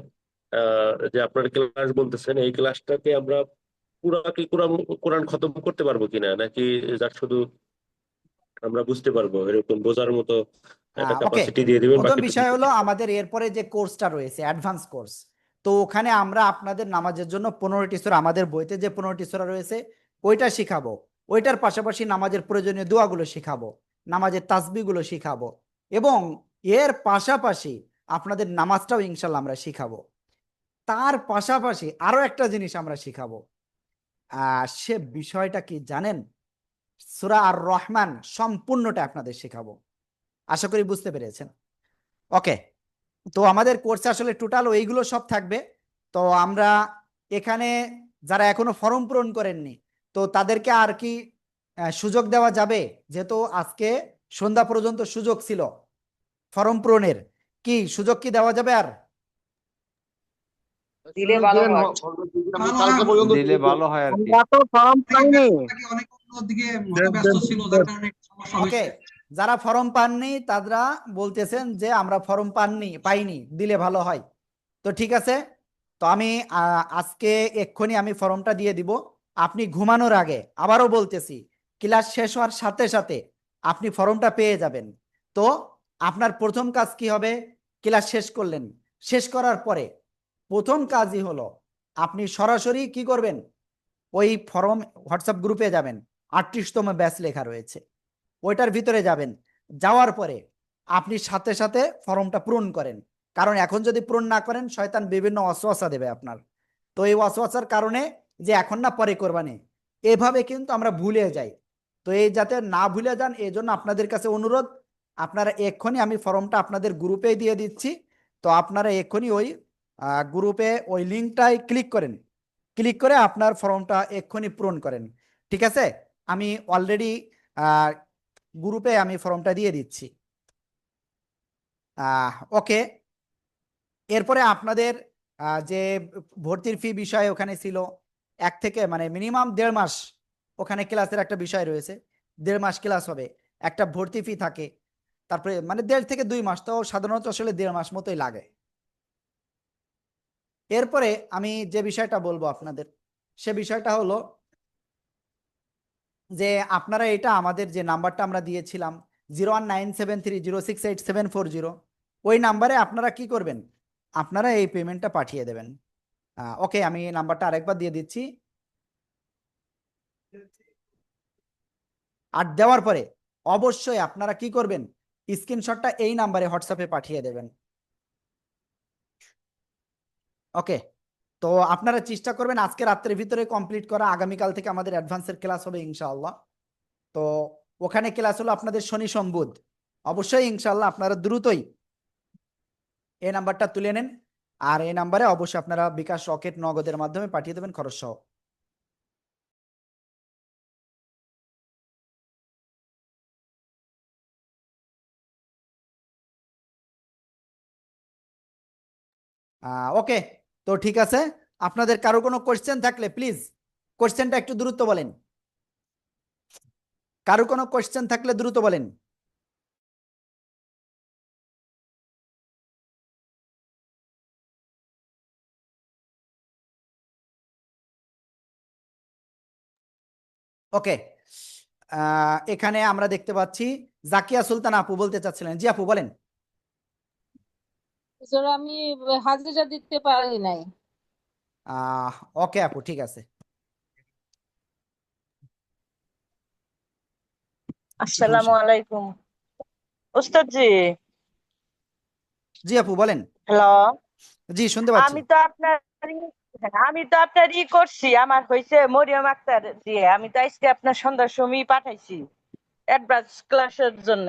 Speaker 10: যে আপনার ক্লাস বলতেছেন এই ক্লাসটাকে আমরা পুরা কি কোরআন কোরআন খতম করতে পারবো কিনা, নাকি যার শুধু আমরা বুঝতে পারবো, এরকম বোঝার মতো একটা
Speaker 1: ওকে,
Speaker 10: ক্যাপাসিটি দিয়ে দিবেন
Speaker 1: প্রথম
Speaker 10: বাকিটুকু
Speaker 1: বিষয় হলো
Speaker 10: শিখবো।
Speaker 1: আমাদের এরপরে যে কোর্সটা রয়েছে অ্যাডভান্স কোর্স, তো ওখানে আমরা আপনাদের নামাজের জন্য 15টি সূরা, আমাদের বইতে যে 15টি সূরা রয়েছে ওইটা শিখাবো। ওইটার পাশাপাশি নামাজের প্রয়োজনীয় দোয়াগুলো শিখাবো, নামাজের তাসবিহগুলো শিখাবো, এবং এর পাশাপাশি আপনাদের নামাজটাও ইনশাল্লাহ আমরা শিখাবো। তার পাশাপাশি আরো একটা জিনিস আমরা শিখাবো, সে বিষয়টা কি জানেন? সূরা আর রহমান সম্পূর্ণটা আপনাদের শেখাবো। আশা করি বুঝতে পেরেছেন। ওকে, তো আমাদের কোর্সে আসলে টোটাল ওইগুলো সব থাকবে। তো আমরা এখানে যারা এখনো ফর্ম পূরণ করেননি, তো তাদেরকে আর কি সুযোগ দেওয়া যাবে? যেহেতু আজকে সন্ধ্যা পর্যন্ত সুযোগ ছিল ফর্ম পূরণের, কি সুযোগ কি দেওয়া যাবে আর?
Speaker 8: দিলে ভালো হয়।
Speaker 15: আমি কালকে পর্যন্ত
Speaker 7: দিলে ভালো হয় আর কি।
Speaker 5: আমরা তো ফর্ম পাইনি।
Speaker 6: অনেক অন্যদিকে ব্যস্ত ছিল, যার কারণে একটু সমস্যা
Speaker 1: ওকে,
Speaker 6: হয়েছে।
Speaker 1: যারা ফর্ম পাননি তারা বলতেছেন যে আমরা ফর্ম পাইনি, দিলে ভালো হয়। তো ঠিক আছে, তো আমি আজকে এক্ষুনি আমি ফর্মটা দিয়ে দিব। আপনি ঘুমানোর আগে আবারও বলতেছি, ক্লাস শেষ হওয়ার সাথে সাথে আপনি ফর্মটা পেয়ে যাবেন। তো আপনার প্রথম কাজ কি হবে? ক্লাস শেষ করলেন, শেষ করার পরে প্রথম কাজই হলো আপনি সরাসরি কি করবেন? ওই ফর্ম হোয়াটসঅ্যাপ গ্রুপে যাবেন, 38তম ব্যাচ লেখা রয়েছে, ওইটার ভিতরে যাবেন। যাওয়ার পরে আপনি সাথে সাথে ফর্মটা পূরণ করেন, কারণ এখন যদি পূরণ না করেন শয়তান বিভিন্ন ওয়াসওয়াসা দেবে আপনার। তো এই ওয়াসওয়াসার কারণে যে এখন না পরে করবানি, এভাবে কিন্তু আমরা ভুলে যাই। তো এই যাতে না ভুলে যান এই জন্য আপনাদের কাছে অনুরোধ, আপনারা এক্ষুনি, আমি ফর্মটা আপনাদের গ্রুপে দিয়ে দিচ্ছি, তো আপনারা এক্ষুনি ওই গ্রুপে ওই লিঙ্কটাই ক্লিক করেন, ক্লিক করে আপনার ফর্মটা এক্ষুনি পূরণ করেন। ঠিক আছে, আমি অলরেডি গ্রুপে আমি ফর্মটা দিয়ে দিচ্ছি। ওকে, এরপরে আপনাদের যে ভর্তির ফি বিষয় ওখানে ছিল, 1 থেকে মানে মিনিমাম 1.5 মাস ওখানে ক্লাসের একটা বিষয় রয়েছে, 1.5 মাস ক্লাস হবে, একটা ভর্তি ফি থাকে, তারপরে মানে 1.5 থেকে 2 মাস, তো সাধারণত আসলে 1.5 মাস মতোই লাগে। এরপরে আমি যে বিষয়টা বলবো আপনাদের, সে বিষয়টা হলো যে আপনারা এটা আমাদের যে নাম্বারটা আমরা দিয়েছিলাম 01973068740, ওই নাম্বারে আপনারা কি করবেন? আপনারা এই পেমেন্টটা পাঠিয়ে দেবেন। ওকে, আমি নাম্বারটা আরেকবার দিয়ে দিচ্ছি। আর দেওয়ার পরে অবশ্যই আপনারা কি করবেন? স্ক্রিনশটটা এই নাম্বারে হোয়াটসঅ্যাপে পাঠিয়ে দেবেন। ওকে, তো আপনারা চেষ্টা করবেন আজকে রাত্রের ভিতরে কমপ্লিট করা, আগামীকাল থেকে আমাদের অ্যাডভান্সের ক্লাস হবে ইনশাআল্লাহ। তো ওখানে ক্লাস হলো আপনাদের শনি সোম বুধ, অবশ্যই ইনশাআল্লাহ আপনারা দ্রুতই এই নাম্বারটা তুলে নেন, আর এই নাম্বারে অবশ্যই আপনারা বিকাশ, রকেট, নগদের মাধ্যমে পাঠিয়ে দেবেন খরচ সহ। ওকে, তো ঠিক আছে, আপনাদের কারো কোনো কোশ্চেন থাকলে প্লিজ কোশ্চেনটা একটু দ্রুত বলেন। কারো কোনো কোশ্চেন থাকলে দ্রুত বলেন। ওকে, এখানে আমরা দেখতে পাচ্ছি জাকিয়া সুলতান আপু বলতে চাচ্ছিলেন। জি আপু বলেন।
Speaker 3: হুজুর আমি হাজিরা দিতে পারি নাই।
Speaker 1: ওকে আপু, ঠিক আছে।
Speaker 8: আসসালামু আলাইকুম ওস্তাদ জি।
Speaker 1: জি আপু বলেন।
Speaker 8: হ্যালো,
Speaker 1: জি শুনতে পাচ্ছি।
Speaker 8: আমি তো আপনার করছি, আমার হয়েছে মরিয়ম আক্তার দিয়ে। আমি তো আজকে আপনার সন্ধ্যার সময় পাঠাইছি অ্যাডভান্স ক্লাসের জন্য।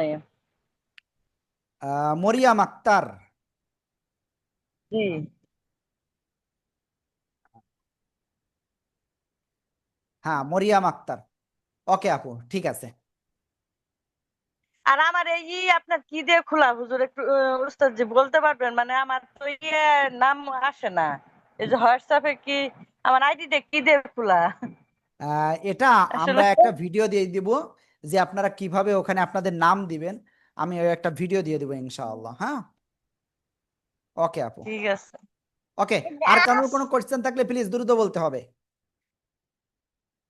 Speaker 1: মরিয়াম আক্তার।
Speaker 8: জি,
Speaker 1: হ্যাঁ মরিয়াম আক্তার। ওকে আপু, ঠিক আছে।
Speaker 8: আর আমার এই আপনার কি দিয়ে খোলা হুজুর, একটু উস্তাদ জি বলতে পারবেন? মানে আমার তো নাম আসে না, এই যে হোয়াটসঅ্যাপে কি আমার আইডিটা কি দিয়ে খোলা
Speaker 1: এটা
Speaker 8: আসলে?
Speaker 1: আমরা একটা ভিডিও দিয়ে দিব যে আপনারা কিভাবে ওখানে আপনাদের নাম দিবেন। আমি ওই একটা ভিডিও দিয়ে দেবো ইনশাআল্লাহ। হ্যাঁ ওকে আপু।
Speaker 8: ঠিক আছে।
Speaker 1: ওকে, আর কারোর কোনো কোশ্চেন থাকলে প্লিজ দ্রুত বলতে হবে।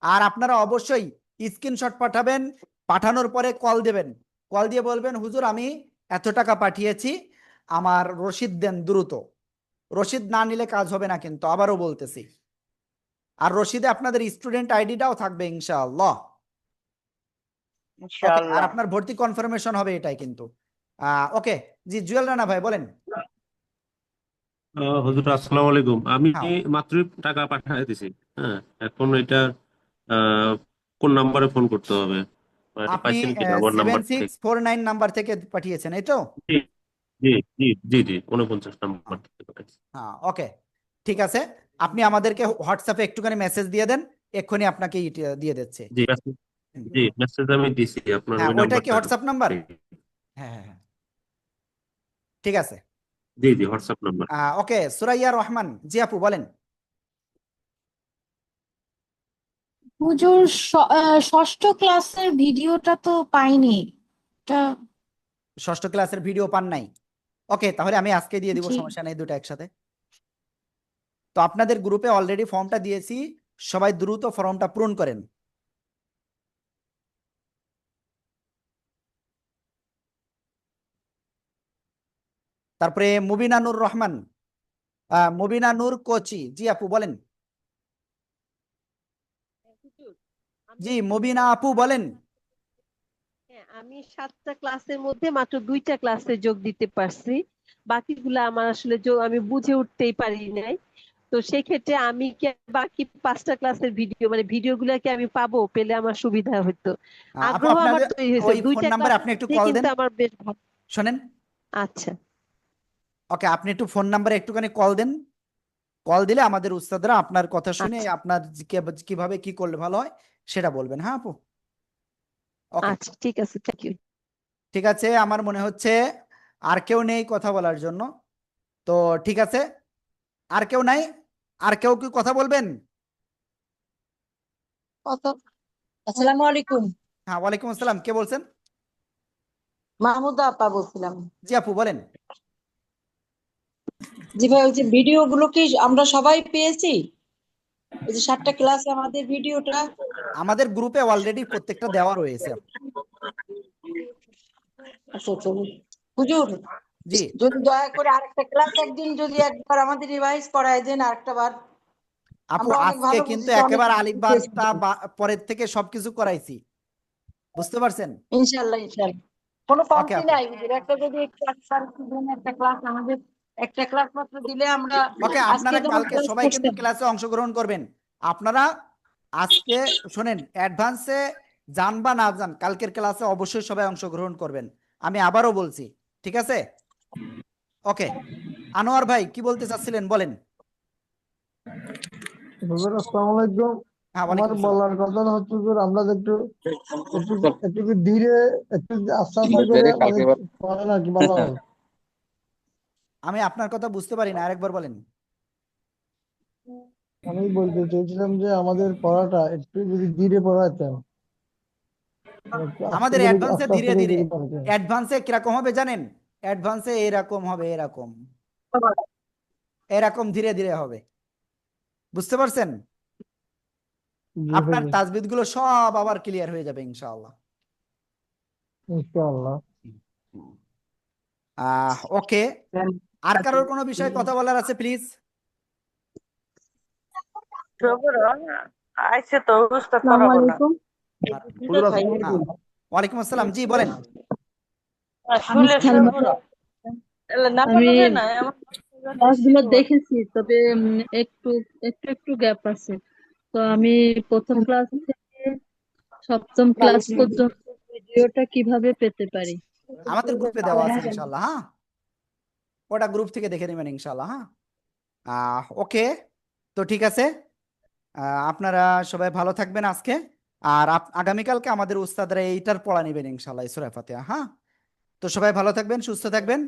Speaker 1: আর আপনারা অবশ্যই স্ক্রিনশট পাঠাবেন, পাঠানোর পরে কল দেবেন। কল দিয়ে বলবেন হুজুর আমি এত টাকা পাঠিয়েছি, আমার রসিদ দেন দ্রুত। রসিদ না নিলে কাজ হবে না, কিন্তু আবারও বলতেছি। আর রসিদে আপনাদের স্টুডেন্ট আইডিটাও থাকবে ইনশাআল্লাহ। ওকে, আর আপনার ভর্তি কনফার্মেশন হবে এটাই কিন্তু। ওকে, জি জুয়েল রানা ভাই বলেন।
Speaker 10: হুজুর আসসালামু আলাইকুম। আমি
Speaker 1: হ্যাঁ,
Speaker 10: মাত্রই টাকা পাঠিয়ে দিছি। হ্যাঁ, এখন এটা কোন নাম্বারে ফোন করতে হবে? এটা
Speaker 1: আপনি
Speaker 10: পাইছেন কিনা আমার নাম্বার থেকে?
Speaker 1: 7649 নাম্বার থেকে পাঠিয়েছেন, এই তো?
Speaker 10: জি জি জি জি জি 49 নাম্বার থেকে পাঠাইছি।
Speaker 1: হ্যাঁ ওকে, ঠিক আছে। আপনি আমাদেরকে হোয়াটসঅ্যাপে একটুখানি মেসেজ দিয়ে দেন, এক্ষুনি আপনাকে দিয়ে দিচ্ছে।
Speaker 10: জি জি মেসেজ আমি দিছি আপনার
Speaker 1: হ্যাঁ
Speaker 10: ওই
Speaker 1: ওইটা কি
Speaker 10: নাম্বারটা।
Speaker 1: WhatsApp number? হ্যাঁ হ্যাঁ হ্যাঁ, ঠিক আছে।
Speaker 10: জি জি হোয়াটসঅ্যাপ নাম্বার।
Speaker 1: ওকে, সুরাইয়া রহমান জি আপু বলেন।
Speaker 9: হুজুর ষষ্ঠ ক্লাসের ভিডিওটা তো পাইনি। এটা
Speaker 1: ষষ্ঠ ক্লাসের ভিডিও পান নাই? ওকে, তাহলে আমি আজকে দিয়ে দিব,
Speaker 9: জি।
Speaker 1: সমস্যা নেই, দুটো একসাথে। তো আপনাদের গ্রুপে অলরেডি ফর্মটা দিয়েছি, সবাই দ্রুত ফর্মটা পূরণ করেন। তারপরে মুবিনা নূর রহমান, মুবিনা নূর কোচি জি আপু বলেন। জি মুবিনা আপু বলেন।
Speaker 17: আমি 7টা ক্লাসের মধ্যে মাত্র 2টা ক্লাসে যোগ দিতে পারছি, বাকিগুলো আমার আসলে আমি বুঝে উঠতেই পারি নাই। তো সেই ক্ষেত্রে আমি কি বাকি 5টা ক্লাসের ভিডিও মানে ভিডিওগুলো কি আমি পাবো? পেলে আমার সুবিধা হতো।
Speaker 1: আপু
Speaker 17: আগ্রহ আমার
Speaker 1: আপনাদের
Speaker 17: তৈরি হয়েছে,
Speaker 1: ওই ফোন
Speaker 17: 2টা
Speaker 1: নাম্বারে
Speaker 17: ক্লাসের
Speaker 1: আপনি একটু
Speaker 17: মধ্যে
Speaker 1: কল দেন,
Speaker 17: কিন্তু আমার বেশ ভালো।
Speaker 1: শোনেন।
Speaker 17: আচ্ছা
Speaker 1: ওকে, আপনি একটু ফোন নাম্বারে একটুখানি কল দেন। কল দিলে আমাদের উস্তাদরা আপনার কথা শুনে
Speaker 17: আচ্ছা
Speaker 1: আপনার কিভাবে কি করলে ভালো হয় সেটা বলবেন। হ্যাঁ আপু ওকে,
Speaker 17: আচ্ছা, ঠিক আছে, থ্যাংক ইউ।
Speaker 1: ঠিক আছে। আমার মনে হচ্ছে আর কেউ নেই কথা বলার জন্য, তো ঠিক আছে। আর কেউ নাই? আর কেউ কি কথা বলবেন?
Speaker 18: আসসালামু আলাইকুম।
Speaker 1: হ্যাঁ ওয়ালাইকুম আসসালাম, কে বলছেন?
Speaker 18: মাহমুদা আপা বলছিলাম।
Speaker 1: জি আপু বলেন।
Speaker 18: জি ভাই, ওই যে ভিডিও গুলো কি আমরা সবাই পেয়েছি? ওই যে 7টা ক্লাসে আমাদের ভিডিওটা
Speaker 1: আমাদের গ্রুপে অলরেডি প্রত্যেকটা দেওয়া রয়েছে।
Speaker 18: আচ্ছা আচ্ছা হুজুর,
Speaker 1: জি
Speaker 18: যদি দয়া করে আরেকটা ক্লাস একদিন যদি একবার আমাদের রিভাইজ করায় দেন আরেকটা বার।
Speaker 1: আপু
Speaker 18: আমরা অনেক
Speaker 1: আজকে
Speaker 18: ভালো
Speaker 1: কিন্তু
Speaker 18: বুঝেছি, অনেক
Speaker 1: একেবারে
Speaker 18: শিখেছি।
Speaker 1: আলিফবাটা পরের থেকে সবকিছু করাইছি, বুঝতে পারছেন?
Speaker 18: ইনশাআল্লাহ ইনশাআল্লাহ কোনো
Speaker 1: ওকে
Speaker 18: কমতি
Speaker 1: আপু,
Speaker 18: নাই হুজুর। একটা যদি একটা ক্লাস আমাদের একটা ক্লাস মাত্র দিলে আমরা
Speaker 1: ওকে,
Speaker 18: আজকে
Speaker 1: আপনারা
Speaker 18: যেমন
Speaker 1: কালকে
Speaker 18: ক্লাস
Speaker 1: সবাই কিন্তু
Speaker 18: করছেন।
Speaker 1: ক্লাসে অংশগ্রহণ করবেন। আপনারা আজকে শোনেন, অ্যাডভান্সে যান বা না যান, কালকের ক্লাসে অবশ্যই সবাই অংশগ্রহণ করবেন, আমি আবারও বলছি, ঠিক আছে? ওকে, আনোয়ার ভাই কি বলতে চাচ্ছিলেন বলেন।
Speaker 5: হুজুর আসসালামু আলাইকুম।
Speaker 1: হ্যাঁ
Speaker 5: আমার
Speaker 1: ওয়ালাইকুম আসসালাম।
Speaker 5: বলার কথা হচ্ছে যে আমরা যে একটু একটু একটু ধীরে একটু আস্তে আস্তে করে মানে পড়েন আর কি ভালো হয়।
Speaker 1: আমি আপনার কথা বুঝতে পারি না, আরেকবার বলেন।
Speaker 5: আমি বলতে চাইছিলাম যে আমাদের পড়াটা একটু যদি ধীরে পড়াতেন, একটু আস্তে
Speaker 1: আমাদের
Speaker 5: করে
Speaker 1: অ্যাডভান্সে
Speaker 5: আস্তে
Speaker 1: ধীরে
Speaker 5: আস্তে করে
Speaker 1: ধীরে,
Speaker 5: যদি পড়াতেন।
Speaker 1: অ্যাডভান্সে কিরকম হবে জানেন? অ্যাডভান্সে এরকম হবে, এরকম এরকম ধীরে ধীরে হবে, বুঝতে পারছেন?
Speaker 5: জি
Speaker 1: আপনার
Speaker 5: হুজুর,
Speaker 1: তাজবিদ গুলো সব আবার ক্লিয়ার হয়ে যাবে ইনশাআল্লাহ।
Speaker 5: ইনশাআল্লাহ।
Speaker 1: ওকে, আর কারোর কোনো বিষয়ে কথা বলার আছে প্লিজ?
Speaker 8: আইসে তো উস্তাদ
Speaker 14: আসসালামু
Speaker 8: পড়াবো না।
Speaker 14: আলাইকুম।
Speaker 1: ওয়ালাইকুম আসসালাম, জি বলেন।
Speaker 14: আমি
Speaker 8: শুলে শুয়ে
Speaker 14: সালমা।
Speaker 8: পড়ো। এলে না
Speaker 14: আমি
Speaker 8: পড়লে না এমন
Speaker 14: ক্লাসগুলো দেখেছি, তবে একটু একটু একটু গ্যাপ আছে। তো আমি প্রথম ক্লাস থেকে সপ্তম ক্লাস পর্যন্ত ভিডিওটা কিভাবে পেতে পারি?
Speaker 1: আমাদের গ্রুপে দেওয়া আছে ইনশাআল্লাহ। হ্যাঁ, ওটা গ্রুপ থেকে দেখে নেবেন ইনশাআল্লাহ। হ্যাঁ, ওকে, তো ঠিক আছে। আপনারা সবাই ভালো থাকবেন আজকে, আর আগামীকালকে আমাদের উস্তাদরা এইটার পড়া নেবেন ইনশাআল্লাহ, সূরা ফাতিহা। হ্যাঁ, তো সবাই ভালো থাকবেন, সুস্থ থাকবেন।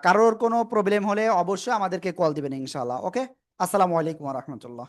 Speaker 1: কারোর কোনো প্রবলেম হলে অবশ্যই আমাদেরকে কল দিবেন ইনশাআল্লাহ। ওকে, আসসালামু আলাইকুম ওয়া রাহমাতুল্লাহ।